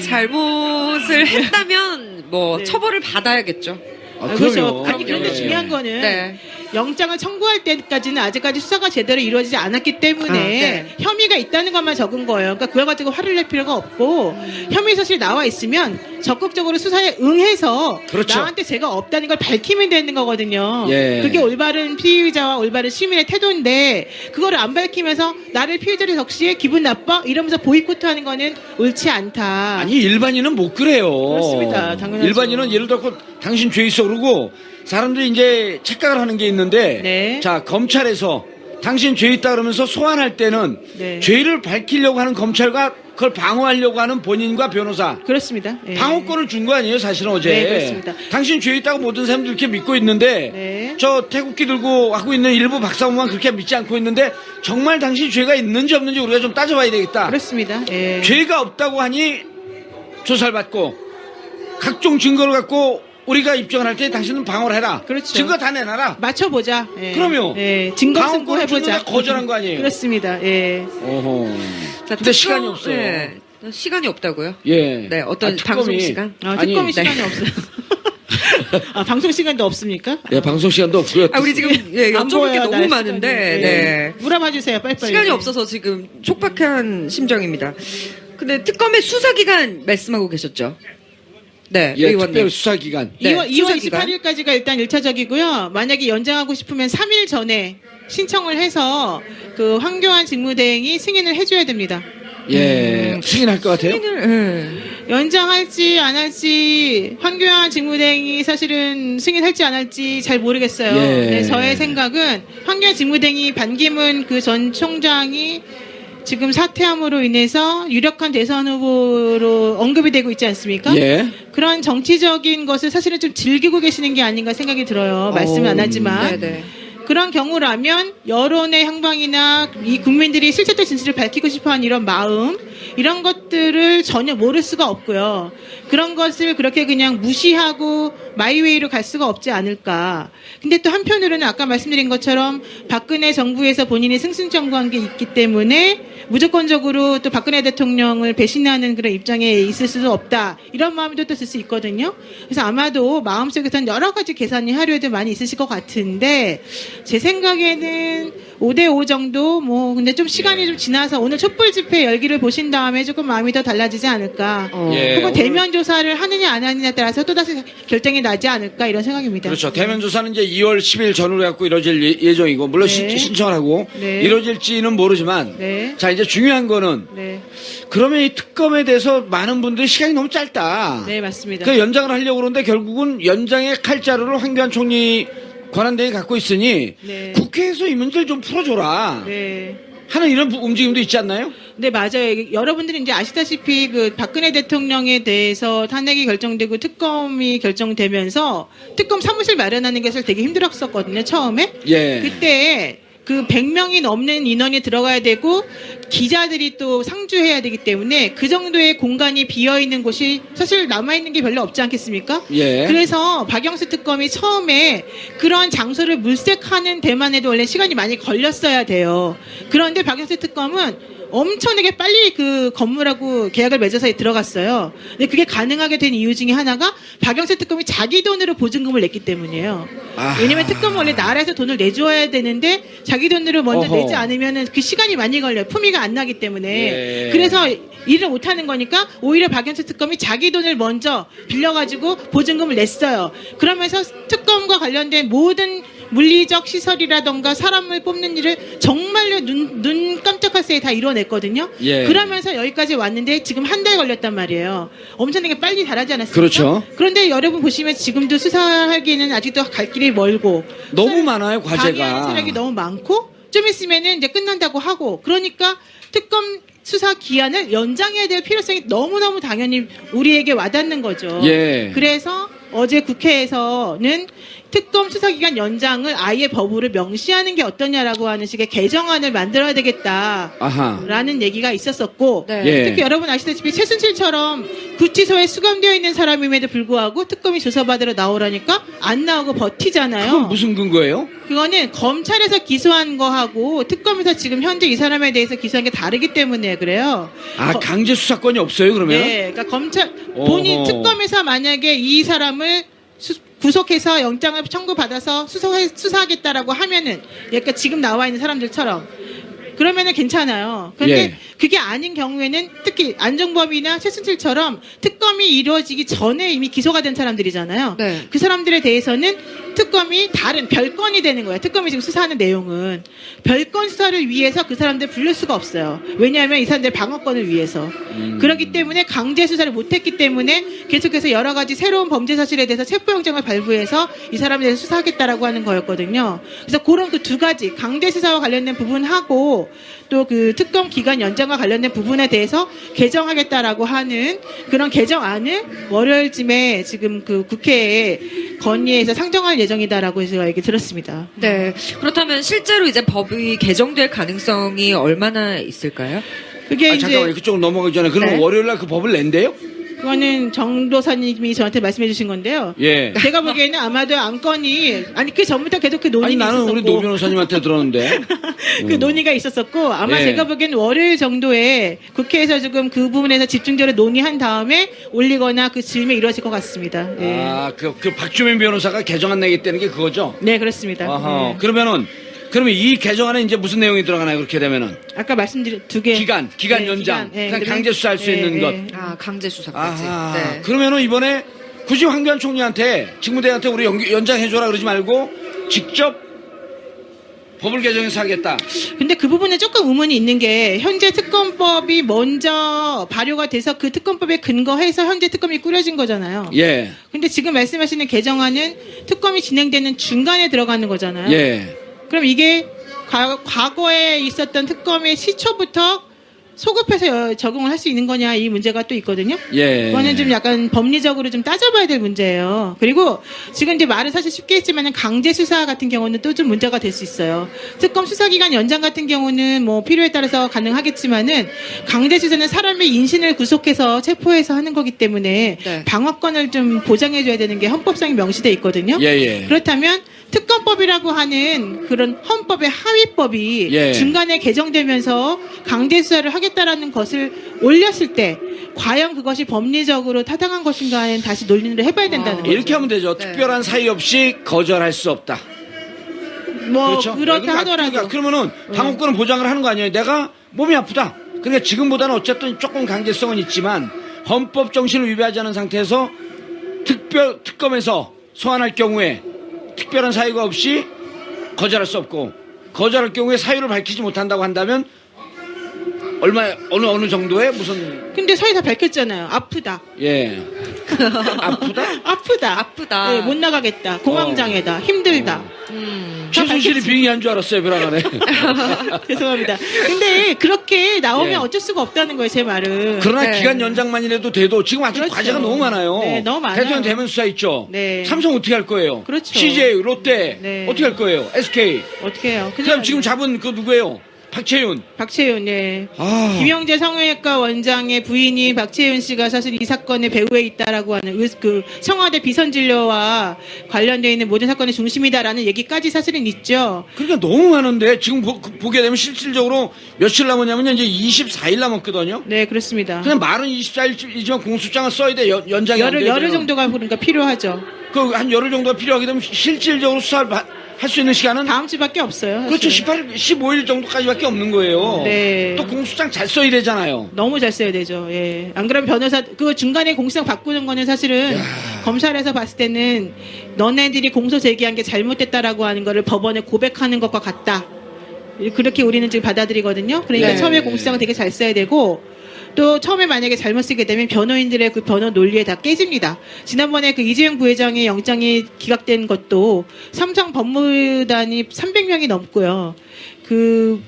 잘못을 했다면 뭐 네. 처벌을 받아야겠죠. 아, 그렇죠. 그럼요. 아니 그런데 예. 중요한 거는 네. 영장을 청구할 때까지는 아직까지 수사가 제대로 이루어지지 않았기 때문에 네. 혐의가 있다는 것만 적은 거예요. 그러니까 그걸 가지고 화를 낼 필요가 없고 혐의 사실이 나와 있으면 적극적으로 수사에 응해서 그렇죠. 나한테 죄가 없다는 걸 밝히면 되는 거거든요. 예. 그게 올바른 피의자와 올바른 시민의 태도인데 그거를 안 밝히면서 나를 피의자로 적시해 기분 나빠 이러면서 보이콧하는 거는 옳지 않다. 아니 일반인은 못 그래요. 그렇습니다. 당연하죠. 일반인은 예를 들어 당신 죄 있어 그러고 사람들이 이제 착각을 하는 게 있는데 네. 자 검찰에서 당신 죄 있다 그러면서 소환할 때는 네. 죄를 밝히려고 하는 검찰과 그걸 방어하려고 하는 본인과 변호사 그렇습니다. 예. 방어권을 준 거 아니에요 사실은 어제. 네, 그렇습니다. 당신 죄 있다고 모든 사람들이 이렇게 믿고 있는데 네. 저 태국기 들고 하고 있는 일부 박사모만 그렇게 믿지 않고 있는데 정말 당신 죄가 있는지 없는지 우리가 좀 따져봐야 되겠다. 그렇습니다. 예. 죄가 없다고 하니 조사를 받고 각종 증거를 갖고 우리가 입증을 할 때 당신은 방어를 해라. 그렇죠. 증거 다 내놔라. 맞춰보자. 예. 그럼요. 예. 증거 방어권을 승부해보자. 주는데 거절한 거 아니에요? 그렇습니다. 예. 어허. 자, 근데 시간이 없어요. 네. 시간이 없다고요? 예. 네, 어떤 특검이- 방송 시간? 아니, 특검이 네. 시간이 없어요. 아, 방송 시간도 없습니까? 예, 방송 시간도 없고요. 아, 우리 지금 예, 안 여쭤볼 게 보여요, 너무 날 많은데, 시간이. 네. 물어봐 주세요. 빨리빨리. 시간이 없어서 지금 촉박한 심정입니다. 근데 특검의 수사기간 말씀하고 계셨죠? 네, 예, 의원님. 특별 수사 기간. 네, 2월 수사기간. 28일까지가 일단 1차적이고요. 만약에 연장하고 싶으면 3일 전에 신청을 해서 그 황교안 직무대행이 승인을 해줘야 됩니다. 예, 승인할 것 같아요. 연장할지 안 할지 황교안 직무대행이 사실은 승인할지 안 할지 잘 모르겠어요. 예. 네, 저의 생각은 황교안 직무대행이 반기문 그 전 총장이 지금 사퇴함으로 인해서 유력한 대선 후보로 언급이 되고 있지 않습니까? 예. 그런 정치적인 것을 사실은 좀 즐기고 계시는 게 아닌가 생각이 들어요. 말씀은 안 하지만. 네네. 그런 경우라면 여론의 향방이나 이 국민들이 실체적 진실을 밝히고 싶어하는 이런 마음 이런 것들을 전혀 모를 수가 없고요. 그런 것을 그렇게 그냥 무시하고 마이웨이로 갈 수가 없지 않을까. 근데 또 한편으로는 아까 말씀드린 것처럼 박근혜 정부에서 본인이 승승장구한 게 있기 때문에 무조건적으로 또 박근혜 대통령을 배신하는 그런 입장에 있을 수도 없다. 이런 마음도 또 들 수 있거든요. 그래서 아마도 마음속에서는 여러 가지 계산이 하루에도 많이 있으실 것 같은데 제 생각에는 5대5 정도 뭐 근데 좀 시간이 좀 지나서 오늘 촛불 집회 열기를 보신 다음에 조금 마음이 더 달라지지 않을까. 예, 혹은 오늘- 대면 조사를 하느냐 안 하느냐에 따라서 또다시 결정이 나지 않을까 이런 생각입니다. 그렇죠. 대면 조사는 이제 2월 10일 전후로 해갖고 이루어질 예정이고 물론 네. 신청을 하고 네. 이루어질지는 모르지만 네. 자 이제 중요한 거는 네. 그러면 이 특검에 대해서 많은 분들이 시간이 너무 짧다. 네, 맞습니다. 그 연장을 하려고 그러는데 결국은 연장의 칼자루를 황교안 총리 권한대행이 갖고 있으니 네. 국회에서 이 문제를 좀 풀어줘라 네. 하는 이런 움직임도 있지 않나요? 네, 맞아요. 여러분들이 이제 아시다시피 그 박근혜 대통령에 대해서 탄핵이 결정되고 특검이 결정되면서 특검 사무실 마련하는 게 사실 되게 힘들었었거든요, 처음에. 예. 그때 그 100명이 넘는 인원이 들어가야 되고 기자들이 또 상주해야 되기 때문에 그 정도의 공간이 비어있는 곳이 사실 남아있는 게 별로 없지 않겠습니까? 예. 그래서 박영수 특검이 처음에 그런 장소를 물색하는 데만 해도 원래 시간이 많이 걸렸어야 돼요. 그런데 박영수 특검은 엄청나게 빨리 그 건물하고 계약을 맺어서 들어갔어요. 근데 그게 가능하게 된 이유 중에 하나가 박영수 특검이 자기 돈으로 보증금을 냈기 때문이에요. 아하. 왜냐면 특검은 원래 나라에서 돈을 내줘야 되는데 자기 돈으로 먼저 어허. 내지 않으면 그 시간이 많이 걸려요. 품위가 안 나기 때문에. 예. 그래서 일을 못하는 거니까 오히려 박영수 특검이 자기 돈을 먼저 빌려가지고 보증금을 냈어요. 그러면서 특검과 관련된 모든 물리적 시설이라던가 사람을 뽑는 일을 정말로 눈 깜짝할 새에 다 이뤄냈거든요. 예. 그러면서 여기까지 왔는데 지금 한 달 걸렸단 말이에요. 엄청나게 빨리 잘하지 않았습니까? 그렇죠. 그런데 여러분 보시면 지금도 수사하기에는 아직도 갈 길이 멀고 너무 많아요, 방해하는 과제가. 세력이 너무 많고 좀 있으면은 이제 끝난다고 하고 그러니까 특검 수사 기한을 연장해야 될 필요성이 너무너무 당연히 우리에게 와닿는 거죠. 예. 그래서 어제 국회에서는 특검 수사기간 연장을 아예 법으로 명시하는 게 어떠냐라고 하는 식의 개정안을 만들어야 되겠다라는 아하. 얘기가 있었었고 네. 예. 특히 여러분 아시다시피 최순실처럼 구치소에 수감되어 있는 사람임에도 불구하고 특검이 조사받으러 나오라니까 안 나오고 버티잖아요. 그건 무슨 근거예요? 그거는 검찰에서 기소한 거하고 특검에서 지금 현재 이 사람에 대해서 기소한 게 다르기 때문에 그래요. 아, 강제 수사권이 없어요, 그러면? 네, 그러니까 검찰 본인 어허. 특검에서 만약에 이 사람을 구속해서 영장을 청구받아서 수사하겠다라고 하면은, 그러니까 지금 나와 있는 사람들처럼 그러면은 괜찮아요. 그런데 예. 그게 아닌 경우에는 특히 안정범이나 최순실처럼 특검이 이루어지기 전에 이미 기소가 된 사람들이잖아요. 네. 그 사람들에 대해서는 특검이 다른 별건이 되는 거예요. 특검이 지금 수사하는 내용은 별건 수사를 위해서 그 사람들 부를 수가 없어요. 왜냐하면 이 사람들 방어권을 위해서. 그렇기 때문에 강제 수사를 못했기 때문에 계속해서 여러 가지 새로운 범죄 사실에 대해서 체포영장을 발부해서 이 사람에 대해서 수사하겠다라고 하는 거였거든요. 그래서 그런 그 두 가지 강제 수사와 관련된 부분하고 또 그 특검 기간 연장과 관련된 부분에 대해서 개정하겠다라고 하는 그런 개정안을 월요일쯤에 지금 그 국회에 건의해서 상정할 예정이다라고 제가 얘기 들었습니다. 네. 그렇다면 실제로 이제 법이 개정될 가능성이 얼마나 있을까요? 그게 아, 이제 잠깐만요. 그쪽으로 넘어가기 전에. 그럼 네. 월요일 날 그 법을 낸대요? 그거는 정도사님이 저한테 말씀해 주신 건데요. 예. 제가 보기에는 아마도 안건이 아니 그 전부터 계속 그 아니, 논의가 나는 있었었고 우리 노 변호사님한테 들었는데. 그 논의가 있었었고 아마 예. 제가 보기에는 월요일 정도에 국회에서 지금 그 부분에서 집중적으로 논의한 다음에 올리거나 그 즈음에 이루어질 것 같습니다. 예. 아, 그 박주민 변호사가 개정안 내겠다는 게 그거죠? 네 그렇습니다. 아하. 예. 그러면 이 개정안에 이제 무슨 내용이 들어가나요? 그렇게 되면은 아까 말씀드린 두 개. 기간 네, 연장, 예, 그냥 그다음에- 강제 수사할 수 예, 있는 예. 것. 아, 강제 수사까지. 아하. 네. 그러면은 이번에 굳이 황교안 총리한테 직무대행한테 우리 연장해줘라 그러지 말고 직접 법을 개정해서 하겠다. 근데 그 부분에 조금 의문이 있는 게 현재 특검법이 먼저 발효가 돼서 그 특검법에 근거해서 현재 특검이 꾸려진 거잖아요. 예, 근데 지금 말씀하시는 개정안은 특검이 진행되는 중간에 들어가는 거잖아요. 예. 그럼 이게 과거에 있었던 특검의 시초부터 소급해서 적용을 할 수 있는 거냐 이 문제가 또 있거든요. 예. 그거는 좀 약간 법리적으로 좀 따져봐야 될 문제예요. 그리고 지금 이제 말은 사실 쉽게 했지만 강제 수사 같은 경우는 또 좀 문제가 될 수 있어요. 특검 수사기간 연장 같은 경우는 뭐 필요에 따라서 가능하겠지만은 강제 수사는 사람의 인신을 구속해서 체포해서 하는 거기 때문에 네. 방어권을 좀 보장해줘야 되는 게 헌법상에 명시돼 있거든요. 예. 그렇다면 특검법이라고 하는 그런 헌법의 하위법이 예. 중간에 개정되면서 강제 수사를 하겠다라는 것을 올렸을 때 과연 그것이 법리적으로 타당한 것인가는 다시 논의를 해봐야 된다는 거죠. 이렇게 하면 되죠. 네. 특별한 사유 없이 거절할 수 없다. 뭐 그렇죠. 그렇다 하더라도 그러면은 방어권은 보장을 하는 거 아니에요. 내가 몸이 아프다. 그러니까 지금보다는 어쨌든 조금 강제성은 있지만 헌법 정신을 위배하지 않은 상태에서 특검에서 소환할 경우에 특별한 사유가 없이 거절할 수 없고 거절할 경우에 사유를 밝히지 못한다고 한다면 어느 정도의 무슨 근데 사유 다 밝혔잖아요. 아프다. 예 아프다? 아프다. 네, 못 나가겠다. 공황장애다. 힘들다. 최순실이 빙의한 줄 알았어요, 벼랑간에. 죄송합니다. 근데 그렇게 나오면 예. 어쩔 수가 없다는 거예요, 제 말은. 그러나 네. 기간 연장만이라도 돼도 지금 아직 그렇죠. 과제가 너무 많아요. 네, 너무 많아요. 대통령 대면 수사 있죠. 네. 삼성 어떻게 할 거예요? 그렇죠. CJ, 롯데 네. 어떻게 할 거예요? SK. 어떻게 해요? 그다음 지금 잡은 그 누구예요? 박채윤. 박채윤, 예. 아. 김영재 성형외과 원장의 부인인 박채윤 씨가 사실 이 사건의 배후에 있다라고 하는 그 청와대 비선진료와 관련되어 있는 모든 사건의 중심이다라는 얘기까지 사실은 있죠. 그러니까 너무 많은데 지금 보게 되면 실질적으로 며칠 남았냐면 이제 24일 남았거든요. 네, 그렇습니다. 그냥 말은 24일이지만 공소장을 써야 돼. 연장이 안 돼요. 열흘 정도가 그러니까 필요하죠. 한 열흘 정도가 필요하게 되면 실질적으로 수사를 할 수 있는 시간은 다음 주밖에 없어요. 그렇죠. 사실은. 15일 정도까지밖에 없는 거예요. 네. 또 공소장 잘 써야 되잖아요. 너무 잘 써야 되죠. 예. 안 그러면 변호사 그 중간에 공소장 바꾸는 거는 사실은 검찰에서 봤을 때는 너네들이 공소 제기한 게 잘못됐다라고 하는 거를 법원에 고백하는 것과 같다. 그렇게 우리는 지금 받아들이거든요. 그러니까 네. 처음에 공소장을 되게 잘 써야 되고 또 처음에 만약에 잘못 쓰게 되면 변호인들의 그 변호 논리에 다 깨집니다. 지난번에 그 이재용 부회장의 영장이 기각된 것도 삼성 법무단이 300명이 넘고요. 그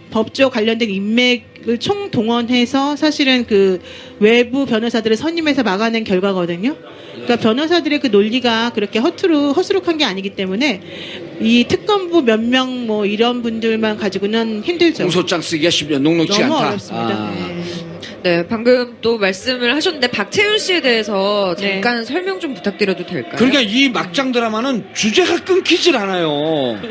법조 관련된 인맥을 총동원해서 사실은 그 외부 변호사들을 선임해서 막아낸 결과거든요. 그러니까 변호사들의 그 논리가 그렇게 허술룩한 게 아니기 때문에 이 특검부 몇 명 뭐 이런 분들만 가지고는 힘들죠. 공소장 쓰기가 쉽지 녹록지 너무 않다. 어렵습니다. 아. 네. 네, 방금 또 말씀을 하셨는데 박채윤 씨에 대해서 네. 잠깐 설명 좀 부탁드려도 될까요? 그러니까 이 막장 드라마는 주제가 끊기질 않아요.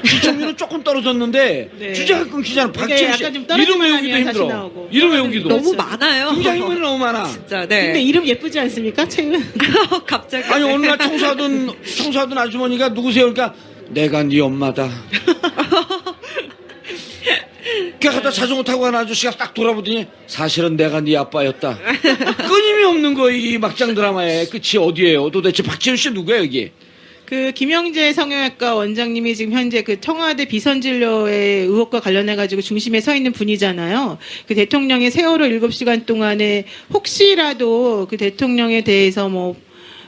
시청률은 조금 떨어졌는데 네. 주제가 끊기지 않아. 그게 박채윤 씨 약간 좀 떨어지는 이름 외우기도 아니에요, 다시 힘들어. 나오고. 이름 외우기도 너무 많아요. 등장인물이 너무 많아. 진짜, 근데 네. 이름 예쁘지 않습니까? 채윤. 갑자기. 아니 어느 날 청소하던 아주머니가 누구세요? 그러니까 내가 네 엄마다. 걔 갖다 자전거 타고 가는 아저씨가 딱 돌아보더니 사실은 내가 네 아빠였다. 끊임이 없는 거예요. 이 막장 드라마의 끝이 어디예요? 도대체 박지훈 씨 누구예요 이게? 그 김영재 성형외과 원장님이 지금 현재 그 청와대 비선진료의 의혹과 관련해 가지고 중심에 서 있는 분이잖아요. 그 대통령의 세월호 7시간 동안에 혹시라도 그 대통령에 대해서 뭐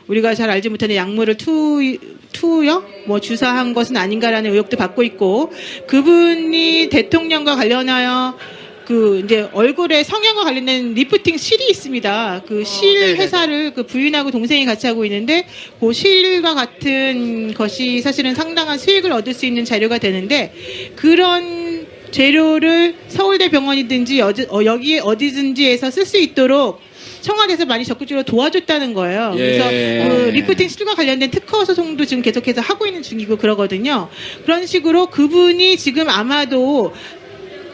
우리가 잘 알지 못하는 약물을 투여 뭐 주사한 것은 아닌가라는 의혹도 받고 있고 그분이 대통령과 관련하여 그 이제 얼굴에 성형과 관련된 리프팅 실이 있습니다. 그 실 네네네. 회사를 그 부인하고 동생이 같이 하고 있는데 그 실과 같은 것이 사실은 상당한 수익을 얻을 수 있는 자료가 되는데 그런 재료를 서울대 병원이든지 여기 어디든지에서 쓸 수 있도록 청와대에서 많이 적극적으로 도와줬다는 거예요. 예. 그래서 그 리프팅 실과 관련된 특허 소송도 지금 계속해서 하고 있는 중이고 그러거든요. 그런 식으로 그분이 지금 아마도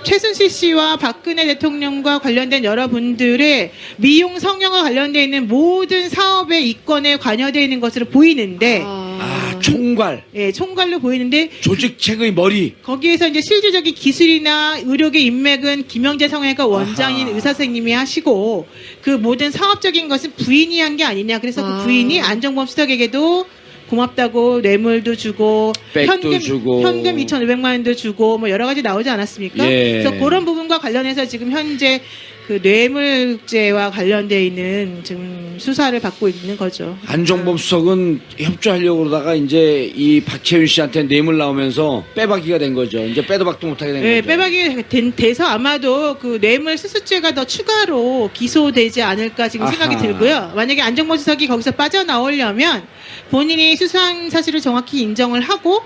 최순실 씨와 박근혜 대통령과 관련된 여러분들의 미용 성형과 관련되어 있는 모든 사업의 이권에 관여되어 있는 것으로 보이는데 아 총괄 예, 총괄로 보이는데 조직책의 머리. 거기에서 이제 실질적인 기술이나 의료계 인맥은 김영재 성형외과 원장인 아하. 의사 선생님이 하시고 그 모든 사업적인 것은 부인이 한 게 아니냐. 그래서 그 부인이 안정범 수석에게도 고맙다고 뇌물도 주고 백도 주고. 현금 2,500만 원도 주고 뭐 여러 가지 나오지 않았습니까? 예. 그래서 그런 부분과 관련해서 지금 현재 그 뇌물죄와 관련돼 있는 지금 수사를 받고 있는 거죠. 안종범 수석은 협조하려고 그러다가 이제 이 박채윤 씨한테 뇌물 나오면서 빼박이가 된 거죠. 이제 빼도 박도 못하게 된 네, 거죠. 빼박이 돼서 아마도 그 뇌물 수수죄가 더 추가로 기소되지 않을까 지금 생각이 아하. 들고요. 만약에 안정범 수석이 거기서 빠져나오려면 본인이 수수한 사실을 정확히 인정을 하고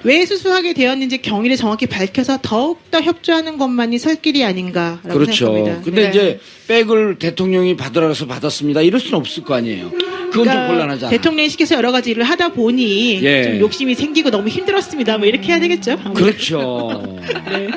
왜 수수하게 되었는지 경위를 정확히 밝혀서 더욱더 협조하는 것만이 설 길이 아닌가라고 그렇죠. 생각합니다. 근데 네. 이제 백을 대통령이 받으라서 받았습니다. 이럴 수는 없을 거 아니에요. 그건 좀 곤란하잖아. 대통령이 시켜서 여러 가지 일을 하다 보니 예. 좀 욕심이 생기고 너무 힘들었습니다. 뭐 이렇게 해야 되겠죠. 그렇죠. 네.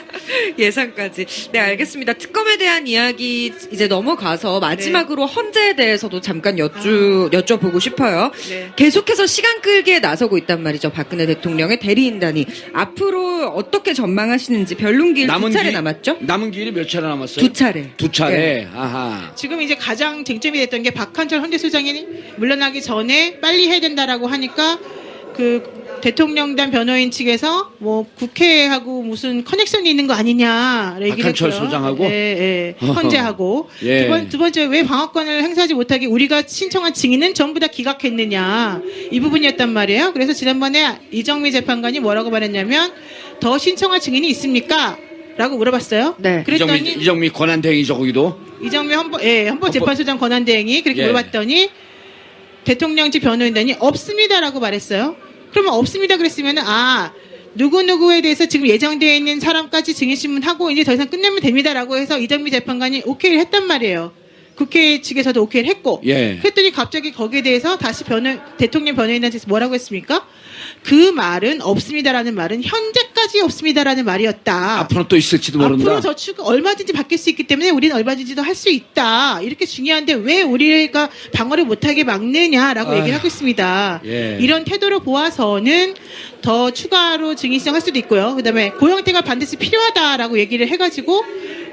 예상까지. 네, 알겠습니다. 특검에 대한 이야기 이제 넘어가서 마지막으로 헌재에 대해서도 잠깐 여쭤보고 싶어요. 네. 계속해서 시간 끌기에 나서고 있단 말이죠. 박근혜 대통령의 대리인단이. 앞으로 어떻게 전망하시는지 변론기일 두 차례 남았죠? 남은 기일이 몇 차례 남았어요? 두 차례. 두 차례. 네. 아하. 지금 이제 가장 쟁점이 됐던 게 박한철 헌재소장이 물러나기 전에 빨리 해야 된다라고 하니까 그 대통령단 변호인 측에서 뭐 국회하고 무슨 커넥션이 있는 거 아니냐 얘기를 박한철 했고요. 소장하고? 예, 예. 헌재하고 예. 두 번째 왜 방어권을 행사하지 못하게 우리가 신청한 증인은 전부 다 기각했느냐 이 부분이었단 말이에요. 그래서 지난번에 이정미 재판관이 뭐라고 말했냐면 더 신청할 증인이 있습니까? 라고 물어봤어요. 네. 그랬더니 이정미 권한대행이죠, 거기도. 이정미 헌법재판소장 권한대행이 그렇게 예. 물어봤더니 대통령 측 변호인단이 없습니다라고 말했어요. 그러면 없습니다 그랬으면 누구누구에 대해서 지금 예정되어 있는 사람까지 증인신문하고 이제 더 이상 끝내면 됩니다라고 해서 이정미 재판관이 오케이를 했단 말이에요. 국회 측에서도 오케이를 했고 예. 그랬더니 갑자기 거기에 대해서 다시 대통령 변호인단에서 뭐라고 했습니까? 그 말은 없습니다라는 말은 현재까지 없습니다라는 말이었다. 앞으로 또 있을지도 모른다. 앞으로 더 얼마든지 바뀔 수 있기 때문에 우리는 얼마든지 더 할 수 있다. 이렇게 중요한데 왜 우리가 방어를 못하게 막느냐라고 아휴, 얘기를 하고 있습니다. 예. 이런 태도를 보아서는 더 추가로 증인 신청할 수도 있고요. 그다음에 고영태가 반드시 필요하다라고 얘기를 해가지고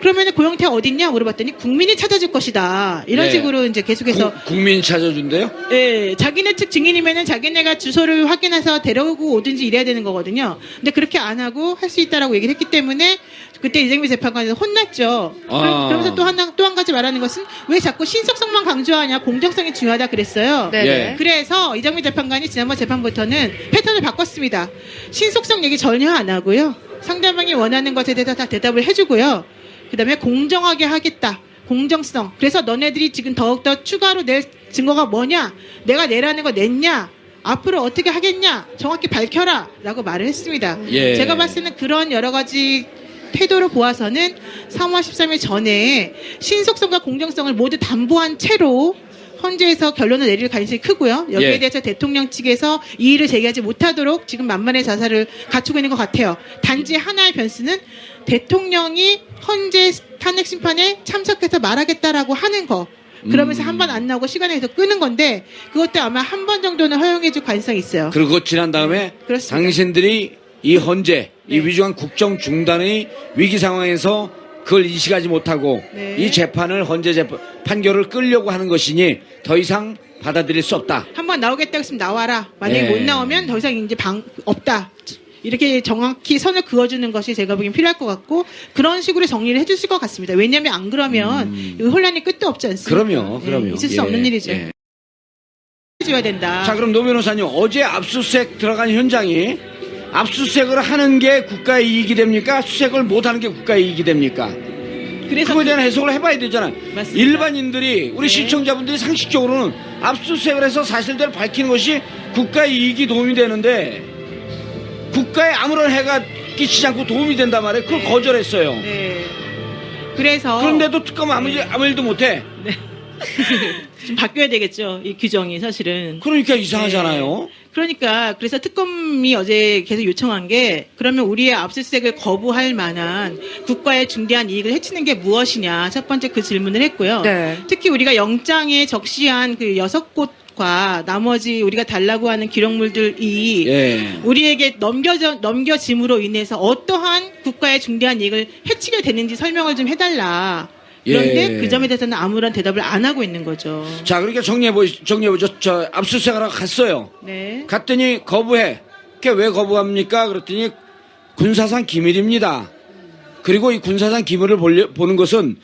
그러면 고영태가 어딨냐 물어봤더니 국민이 찾아줄 것이다. 이런 예. 식으로 이제 계속해서 국민 찾아준대요? 예, 자기네 측 증인이면은 자기네가 주소를 확인해서 데려오고 오든지 이래야 되는 거거든요. 근데 그렇게 안 하고 할 수 있다라고 얘기를 했기 때문에 그때 이정미 재판관에서 혼났죠. 그러면서 또 한 가지 말하는 것은 왜 자꾸 신속성만 강조하냐, 공정성이 중요하다 그랬어요. 네. 예. 그래서 이정미 재판관이 지난번 재판부터는 패턴을 바꿨습니다. 신속성 얘기 전혀 안 하고요. 상대방이 원하는 것에 대해서 다 대답을 해주고요. 그다음에 공정하게 하겠다. 공정성. 그래서 너네들이 지금 더욱더 추가로 낼 증거가 뭐냐? 내가 내라는 거 냈냐? 앞으로 어떻게 하겠냐? 정확히 밝혀라. 라고 말을 했습니다. 예. 제가 봤을 때는 그런 여러 가지 태도를 보아서는 3월 13일 전에 신속성과 공정성을 모두 담보한 채로 헌재에서 결론을 내릴 가능성이 크고요. 여기에 예. 대해서 대통령 측에서 이의를 제기하지 못하도록 지금 만만의 자세를 갖추고 있는 것 같아요. 단지 하나의 변수는 대통령이 헌재 탄핵 심판에 참석해서 말하겠다라고 하는 거. 그러면서 한 번 안 나오고 시간을 계속 끄는 건데 그것도 아마 한 번 정도는 허용해줄 가능성이 있어요. 그리고 지난 다음에 그렇습니다. 당신들이 이 헌재, 이 네. 위중한 국정 중단의 위기 상황에서 그걸 인식하지 못하고 네. 이 재판을 헌재 재판 판결을 끌려고 하는 것이니 더 이상 받아들일 수 없다. 한 번 나오겠다 했으면 나와라. 만약에 네. 못 나오면 더 이상 이제 없다. 이렇게 정확히 선을 그어주는 것이 제가 보기엔 필요할 것 같고 그런 식으로 정리를 해주실 것 같습니다. 왜냐하면 안 그러면 이 혼란이 끝도 없지 않습니까? 그럼요. 예, 있을 수 예, 없는 일이죠. 예. 해줘야 된다. 자, 그럼 노 변호사님, 어제 압수수색 들어간 현장이 압수수색을 하는 게 국가의 이익이 됩니까? 수색을 못 하는 게 국가의 이익이 됩니까? 그래서 그거에 대한 해석을 해봐야 되잖아요. 맞습니다. 일반인들이, 우리 네. 시청자분들이 상식적으로는 압수수색을 해서 사실대로 밝히는 것이 국가의 이익이 도움이 되는데 국가에 아무런 해가 끼치지 않고 도움이 된단 말이에요. 그걸 네. 거절했어요. 네. 그래서 그런데도 특검 아무 일도 못해. 좀 바뀌어야 되겠죠. 이 규정이 사실은. 그러니까 이상하잖아요. 그러니까 그래서 특검이 어제 계속 요청한 게 그러면 우리의 압수수색을 거부할 만한 국가의 중대한 이익을 해치는 게 무엇이냐 첫 번째 그 질문을 했고요. 네. 특히 우리가 영장에 적시한 그 6곳과 나머지 우리가 달라고 하는 기록물들이 예. 우리에게 넘겨짐으로 인해서 어떠한 국가의 중대한 이익을 해치게 되는지 설명을 좀 해달라. 그런데 예. 그 점에 대해서는 아무런 대답을 안 하고 있는 거죠. 자, 그러니까 정리해보죠. 저 압수수색하러 갔어요. 네. 갔더니 거부해. 그게 왜 거부합니까? 그랬더니 군사상 기밀입니다. 그리고 이 군사상 기밀을 보는 것은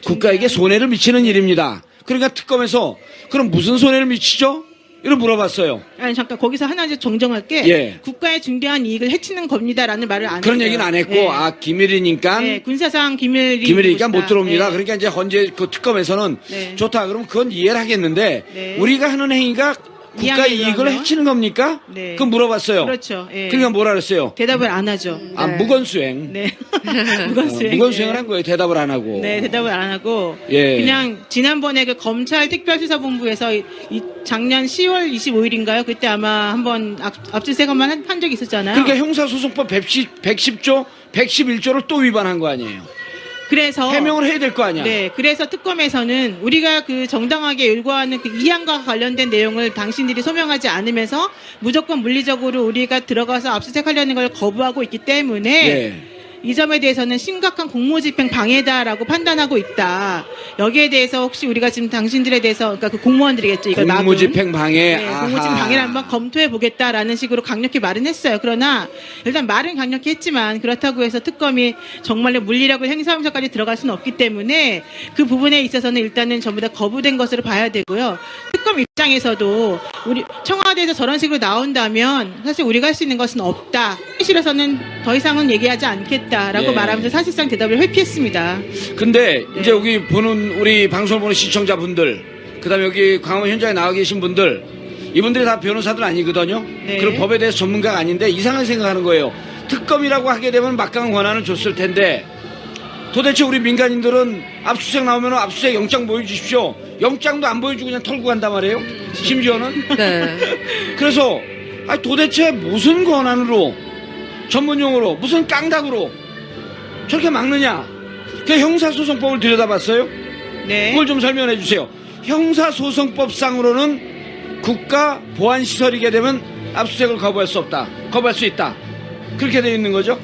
국가에게 손해를 미치는 일입니다. 그러니까 특검에서 그럼 무슨 손해를 미치죠? 이런 물어봤어요. 아니 잠깐 거기서 하나 이제 정정할게. 예. 국가의 중대한 이익을 해치는 겁니다라는 말을 안 그런 했어요. 얘기는 안 했고, 예. 기밀이니까. 네, 군사상 기밀이니까 기밀이니까 못 들어옵니다. 네. 그러니까 이제 헌재 그 특검에서는 네. 좋다. 그러면 그건 이해를 하겠는데 네. 우리가 하는 행위가 국가 이양을 이익을 위하면? 해치는 겁니까? 네. 그건 물어봤어요. 그렇죠. 예. 그러니까 뭐라 그랬어요? 대답을 안 하죠. 네. 무건수행. 네. 무건수행. 무건수행을 한 거예요. 대답을 안 하고. 네, 대답을 안 하고 예. 그냥 지난번에 그 검찰 특별수사본부에서 작년 10월 25일인가요? 그때 아마 한번 압수수색 한번 한 적이 있었잖아요. 그러니까 형사소송법 110조, 111조를 또 위반한 거 아니에요. 그래서 해명을 해야 될 거 아니야. 네, 그래서 특검에서는 우리가 그 정당하게 요구하는 그 이양과 관련된 내용을 당신들이 소명하지 않으면서 무조건 물리적으로 우리가 들어가서 압수수색하려는 걸 거부하고 있기 때문에 예. 이 점에 대해서는 심각한 공무집행 방해다라고 판단하고 있다. 여기에 대해서 혹시 우리가 지금 당신들에 대해서 그러니까 그 공무원들이겠죠. 이걸 막은. 공무집행 방해. 네, 아하. 공무집행 방해를 한번 검토해 보겠다라는 식으로 강력히 말은 했어요. 그러나 일단 말은 강력히 했지만 그렇다고 해서 특검이 정말로 물리력을 행사하면서까지 들어갈 수는 없기 때문에 그 부분에 있어서는 일단은 전부 다 거부된 것으로 봐야 되고요. 특검 입장에서도 우리 청와대에서 저런 식으로 나온다면 사실 우리가 할 수 있는 것은 없다. 실에서는 더 이상은 얘기하지 않겠다라고 예. 말하면서 사실상 대답을 회피했습니다. 근데 네. 이제 여기 보는 우리 방송을 보는 시청자분들, 그다음에 여기 광화문 현장에 나와 계신 분들, 이분들이 다 변호사들 아니거든요. 네. 그리고 법에 대해서 전문가가 아닌데 이상하게 생각하는 거예요. 특검이라고 하게 되면 막강한 권한을 줬을 텐데 도대체 우리 민간인들은 압수수색 나오면 압수수색 영장 보여주십시오. 영장도 안 보여주고 그냥 털고 간단 말이에요. 심지어는. 네. 그래서 도대체 무슨 권한으로 전문용어로 무슨 깡닭으로 저렇게 막느냐. 그 형사소송법을 들여다봤어요. 네. 그걸 좀 설명해 주세요. 형사소송법상으로는 국가 보안시설이게 되면 압수수색을 거부할 수 없다. 거부할 수 있다. 그렇게 되어 있는 거죠.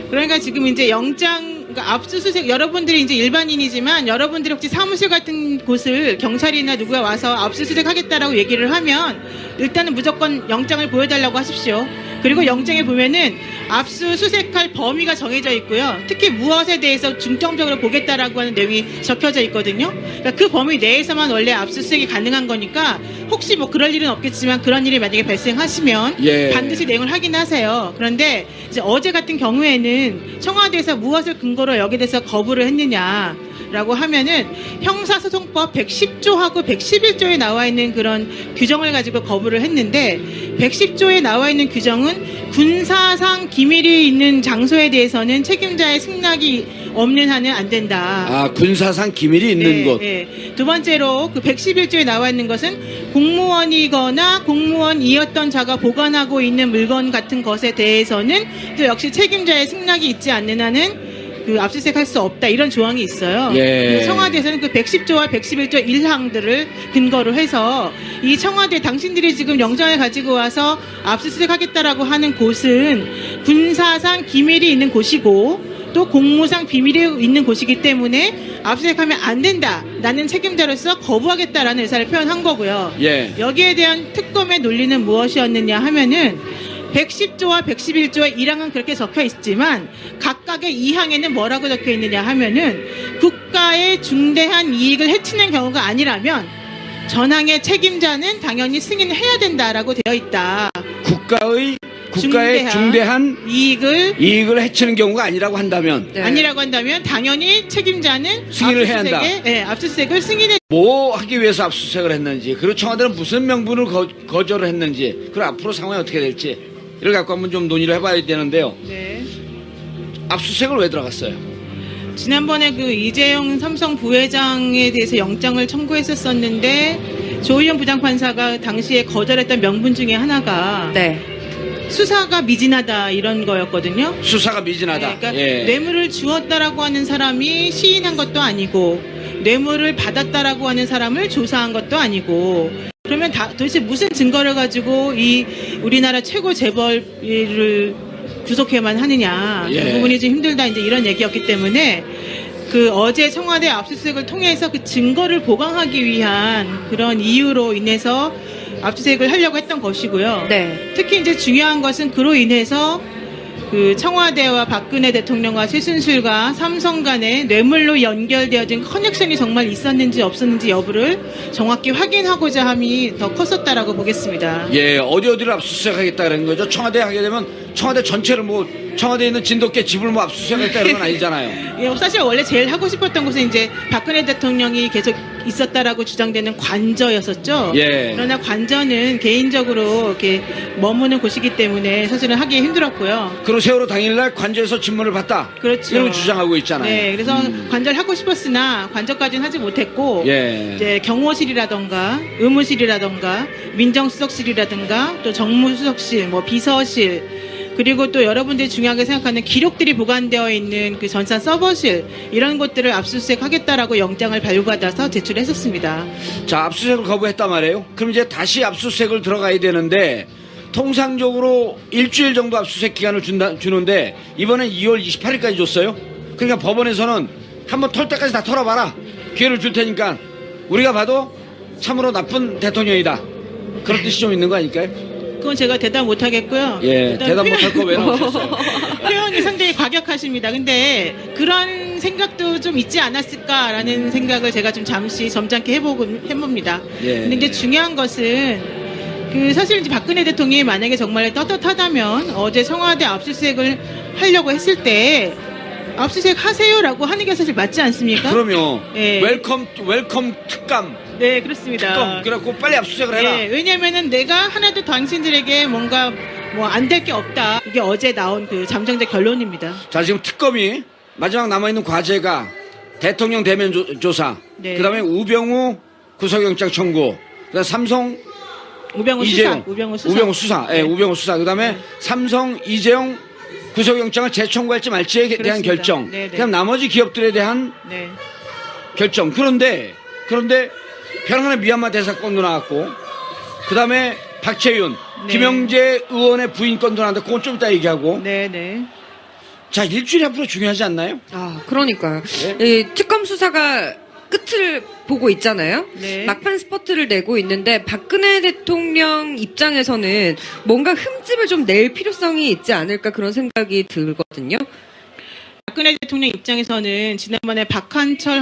그러니까 지금 이제 그러니까 압수수색 여러분들이 이제 일반인이지만 여러분들이 혹시 사무실 같은 곳을 경찰이나 누구가 와서 압수수색 하겠다라고 얘기를 하면 일단은 무조건 영장을 보여달라고 하십시오. 그리고 영장에 보면은 압수수색할 범위가 정해져 있고요. 특히 무엇에 대해서 중점적으로 보겠다라고 하는 내용이 적혀져 있거든요. 그러니까 그 범위 내에서만 원래 압수수색이 가능한 거니까 혹시 뭐 그럴 일은 없겠지만 그런 일이 만약에 발생하시면 예. 반드시 내용을 확인하세요. 그런데 이제 어제 같은 경우에는 청와대에서 무엇을 근거로 여기에 대해서 거부를 했느냐 라고 하면은 형사소송법 110조하고 111조에 나와 있는 그런 규정을 가지고 거부를 했는데 110조에 나와 있는 규정은 군사상 기밀이 있는 장소에 대해서는 책임자의 승낙이 없는 한은 안 된다. 군사상 기밀이 있는 곳. 네. 두 번째로 그 111조에 나와 있는 것은 공무원이거나 공무원이었던 자가 보관하고 있는 물건 같은 것에 대해서는 또 역시 책임자의 승낙이 있지 않는 한은 그 압수수색 할 수 없다 이런 조항이 있어요. 예. 청와대에서는 그 110조와 111조 1항들을 근거로 해서 이 청와대 당신들이 지금 영장을 가지고 와서 압수수색 하겠다라고 하는 곳은 군사상 기밀이 있는 곳이고 또 공무상 비밀이 있는 곳이기 때문에 압수수색하면 안 된다. 나는 책임자로서 거부하겠다라는 의사를 표현한 거고요. 예. 여기에 대한 특검의 논리는 무엇이었느냐 하면은 110조와 111조의 1항은 그렇게 적혀 있지만 각각의 2항에는 뭐라고 적혀 있느냐 하면은 국가의 중대한 이익을 해치는 경우가 아니라면 전항의 책임자는 당연히 승인을 해야 된다라고 되어 있다. 국가의 중대한 중대한 이익을 해치는 경우가 아니라고 한다면 네. 아니라고 한다면 당연히 책임자는 승인을 해야 한다. 압수수색을 승인해. 뭐 하기 위해서 압수수색을 했는지, 그리고 청와대는 무슨 명분을 거절을 했는지, 그리고 앞으로 상황이 어떻게 될지 이를 갖고 한번 좀 논의를 해봐야 되는데요. 네. 압수수색을 왜 들어갔어요? 지난번에 그 이재용 삼성 부회장에 대해서 영장을 청구했었는데 조희연 부장판사가 당시에 거절했던 명분 중에 하나가 네. 수사가 미진하다 이런 거였거든요. 수사가 미진하다. 네, 그러니까 예. 뇌물을 주었다라고 하는 사람이 시인한 것도 아니고 뇌물을 받았다라고 하는 사람을 조사한 것도 아니고 그러면 도대체 무슨 증거를 가지고 이 우리나라 최고 재벌을 구속해만 하느냐. 예. 그 부분이 좀 힘들다 이제 이런 얘기였기 때문에 그 어제 청와대 압수수색을 통해서 그 증거를 보강하기 위한 그런 이유로 인해서 압수수색을 하려고 했던 것이고요. 네. 특히 이제 중요한 것은 그로 인해서 그 청와대와 박근혜 대통령과 최순실과 삼성 간에 뇌물로 연결되어진 커넥션이 정말 있었는지 없었는지 여부를 정확히 확인하고자 함이 더 컸었다라고 보겠습니다. 예, 어디를 압수수색하겠다는 거죠? 청와대 하게 되면 청와대 전체를 뭐 청와대에 있는 진돗개 집을 뭐 압수수색하겠다 이런 건 아니잖아요. 예, 사실 원래 제일 하고 싶었던 곳은 이제 박근혜 대통령이 계속 있었다라고 주장되는 관저였었죠. 예. 그러나 관저는 개인적으로 이렇게 머무는 곳이기 때문에 사실은 하기 힘들었고요. 그리고 세월호 당일날 관저에서 진문을 봤다. 그렇죠. 이런 걸 주장하고 있잖아요. 네, 그래서 관저를 하고 싶었으나 관저까지는 하지 못했고 예. 이제 경호실이라던가 의무실이라던가 민정수석실이라든가 또 정무수석실, 뭐 비서실 그리고 또 여러분들이 중요하게 생각하는 기록들이 보관되어 있는 그 전산 서버실 이런 것들을 압수수색하겠다라고 영장을 발부받아서 제출했었습니다. 자, 압수수색을 거부했단 말이에요. 그럼 이제 다시 압수수색을 들어가야 되는데 통상적으로 일주일 정도 압수수색 기간을 주는데 이번엔 2월 28일까지 줬어요. 그러니까 법원에서는 한번 털 때까지 다 털어봐라. 기회를 줄 테니까 우리가 봐도 참으로 나쁜 대통령이다. 그런 뜻이 좀 있는 거 아닐까요? 그건 제가 대답 못하겠고요. 예, 대답 못할 거 왜 나오셨어요? 표현이 상당히 과격하십니다. 근데 그런 생각도 좀 있지 않았을까라는 생각을 제가 좀 잠시 점잖게 해봅니다. 예. 근데 이제 중요한 것은 그 사실 이제 박근혜 대통령이 만약에 정말 떳떳하다면 어제 청와대 압수수색을 하려고 했을 때 압수수색 하세요라고 하는 게 사실 맞지 않습니까? 그럼요. 예. 웰컴 특감. 네, 그렇습니다. 특검. 그래갖고 빨리 압수수색을 해라. 네, 왜냐면은 내가 하나도 당신들에게 뭔가 뭐 안 될 게 없다. 이게 어제 나온 그 잠정적 결론입니다. 자, 지금 특검이 마지막 남아있는 과제가 대통령 대면 조사. 네. 그 다음에 우병우 구속영장 청구. 그 다음에 삼성 우병우 이재용. 수사. 우병우 수사. 예, 네. 우병우 수사. 그 다음에 삼성 이재용 구속영장을 재청구할지 말지에 대한 그렇습니다. 결정. 네, 네. 그냥 나머지 기업들에 대한 네. 결정. 그런데 벼랑간에 미얀마 대사 건도 나왔고, 그 다음에 박채윤, 네. 김영재 의원의 부인 건도 나왔는데 그건 좀 이따 얘기하고. 네, 네. 자, 일주일이 앞으로 중요하지 않나요? 아, 그러니까요. 예? 이 특검 수사가 끝을 보고 있잖아요. 네. 막판 스퍼트를 내고 있는데 박근혜 대통령 입장에서는 뭔가 흠집을 좀 낼 필요성이 있지 않을까 그런 생각이 들거든요. 박근혜 대통령 입장에서는 지난번에 박한철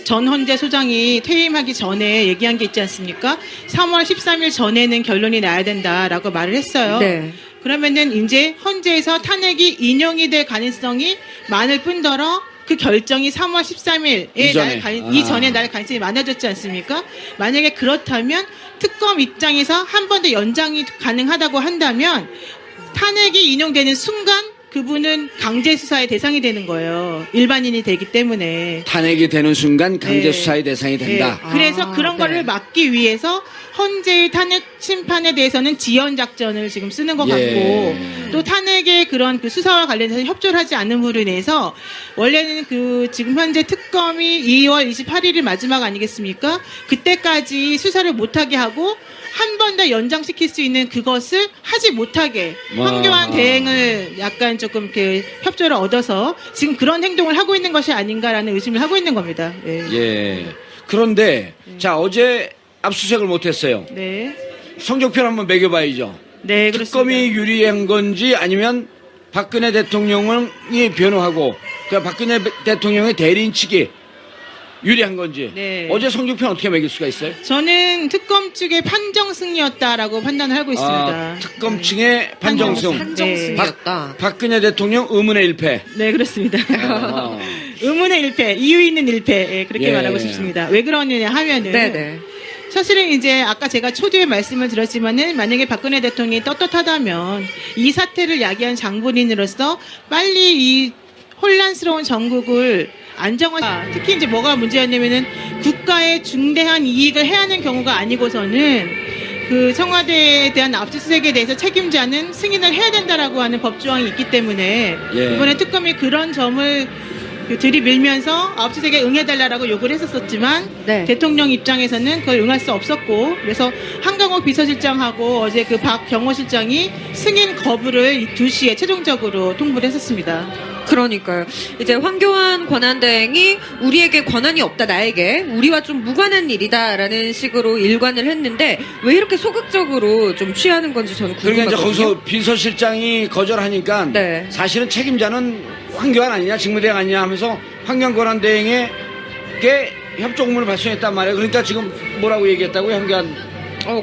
전 헌재 소장이 퇴임하기 전에 얘기한 게 있지 않습니까? 3월 13일 전에는 결론이 나야 된다라고 말을 했어요. 네. 그러면은 이제 헌재에서 탄핵이 인용이 될 가능성이 많을 뿐더러 그 결정이 3월 13일에 이전에 날 가능성이 많아졌지 않습니까? 만약에 그렇다면 특검 입장에서 한 번 더 연장이 가능하다고 한다면 탄핵이 인용되는 순간 그분은 강제 수사의 대상이 되는 거예요. 일반인이 되기 때문에. 탄핵이 되는 순간 강제 네. 수사의 대상이 된다. 네. 그래서 그런 네. 거를 막기 위해서 헌재의 탄핵 심판에 대해서는 지연 작전을 지금 쓰는 것 예. 같고 또 탄핵의 그런 그 수사와 관련해서 협조를 하지 않는 부분에 인해서 원래는 그 지금 현재 특검이 2월 28일이 마지막 아니겠습니까? 그때까지 수사를 못하게 하고 한 번 더 연장시킬 수 있는 그것을 하지 못하게 황교안 대행을 약간 조금 이렇게 협조를 얻어서 지금 그런 행동을 하고 있는 것이 아닌가라는 의심을 하고 있는 겁니다. 예. 예. 그런데 자, 어제 압수수색을 못했어요. 네. 성적표를 한번 매겨봐야죠. 네, 그렇습니다. 특검이 유리한 건지 아니면 박근혜 대통령이 변호하고 그러니까 박근혜 대통령의 대리인 측이 유리한 건지. 네. 어제 성적표는 어떻게 매길 수가 있어요? 저는 특검 측의 판정승이었다라고 판단을 하고 있습니다. 아, 특검 측의 판정승. 판정승이었다. 박근혜 대통령 의문의 1패. 네, 그렇습니다. 어. 의문의 1패, 이유 있는 1패, 예, 그렇게 예. 말하고 싶습니다. 왜 그러느냐 하면은 네네. 사실은 이제 아까 제가 초두에 말씀을 드렸지만은 만약에 박근혜 대통령이 떳떳하다면 이 사태를 야기한 장본인으로서 빨리 이 혼란스러운 전국을 안정화. 특히 이제 뭐가 문제였냐면은 국가의 중대한 이익을 해하는 경우가 아니고서는 그 청와대에 대한 압수수색에 대해서 책임자는 승인을 해야 된다라고 하는 법조항이 있기 때문에 예. 이번에 특검이 그런 점을 들이밀면서 압수수색에 응해달라고 요구를 했었지만 네. 대통령 입장에서는 그걸 응할 수 없었고 그래서 한강호 비서실장하고 어제 그 박경호 실장이 승인 거부를 2시에 최종적으로 통보를 했었습니다. 그러니까요. 이제 황교안 권한대행이 우리에게 권한이 없다, 나에게 우리와 좀 무관한 일이다라는 식으로 일관을 했는데 왜 이렇게 소극적으로 좀 취하는 건지 저는 그러니까 궁금하거든요. 이제 거기서 비서실장이 거절하니까 네. 사실은 책임자는 황교안 아니냐, 직무대행 아니냐 하면서 황교안 권한대행에게 협조공문을 발송했단 말이에요. 그러니까 지금 뭐라고 얘기했다고요, 황교안?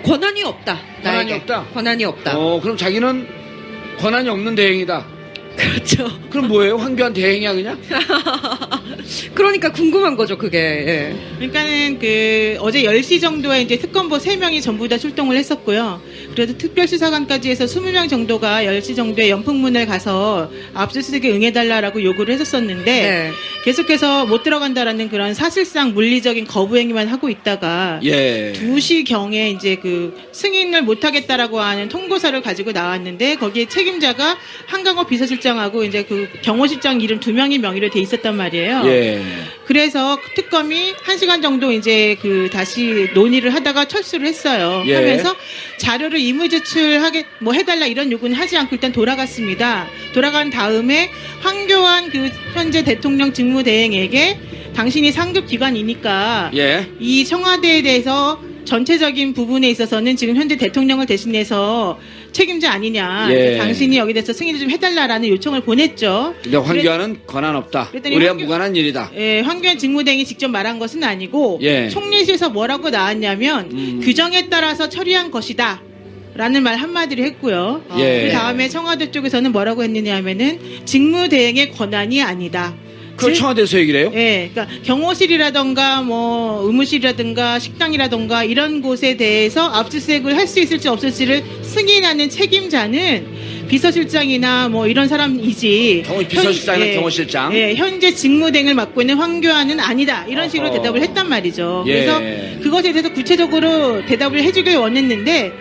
권한이 없다, 권한이 나에게. 없다? 권한이 없다. 그럼 자기는 권한이 없는 대행이다. 그렇죠. 그럼 뭐예요? 황교안 대행이야 그냥? 그러니까 궁금한 거죠, 그게. 예. 그러니까는 어제 10시 정도에 이제 특검보 3명이 전부 다 출동을 했었고요. 그래도 특별수사관까지 해서 20명 정도가 10시 정도에 연풍문을 가서 압수수색에 응해달라고 요구를 했었었는데 네. 계속해서 못 들어간다라는 그런 사실상 물리적인 거부 행위만 하고 있다가 예. 2시경에 이제 승인을 못하겠다라고 하는 통고서를 가지고 나왔는데 거기에 책임자가 한강호 비서실장하고 이제 경호 실장 이름 2명이 명의로 돼 있었단 말이에요. 예. 그래서 특검이 1시간 정도 이제 다시 논의를 하다가 철수를 했어요. 예. 하면서 자료를 임의 제출하게 해달라 이런 요구는 하지 않고 일단 돌아갔습니다. 돌아간 다음에 황교안 현재 대통령 직무대행에게 당신이 상급 기관이니까 예. 이 청와대에 대해서 전체적인 부분에 있어서는 지금 현재 대통령을 대신해서 책임자 아니냐. 예. 당신이 여기 대해서 승인을 좀 해달라라는 요청을 보냈죠. 근데 황교안은 권한 없다. 그랬더니 우리가 무관한 일이다. 예, 황교안 직무대행이 직접 말한 것은 아니고 예. 총리실에서 뭐라고 나왔냐면 규정에 따라서 처리한 것이다. 라는 말 한마디를 했고요. 예. 그 다음에 청와대 쪽에서는 뭐라고 했느냐 하면은 직무대행의 권한이 아니다. 그걸 청와대에서 얘기를 해요? 예, 그러니까 경호실이라던가 의무실이라든가 식당이라던가 이런 곳에 대해서 압수수색을 할 수 있을지 없을지를 승인하는 책임자는 비서실장이나 이런 사람이지. 비서실장이나 경호실장. 예, 현재 직무대행을 맡고 있는 황교안은 아니다. 이런 식으로 대답을 했단 말이죠. 예. 그래서 그것에 대해서 구체적으로 대답을 해주길 원했는데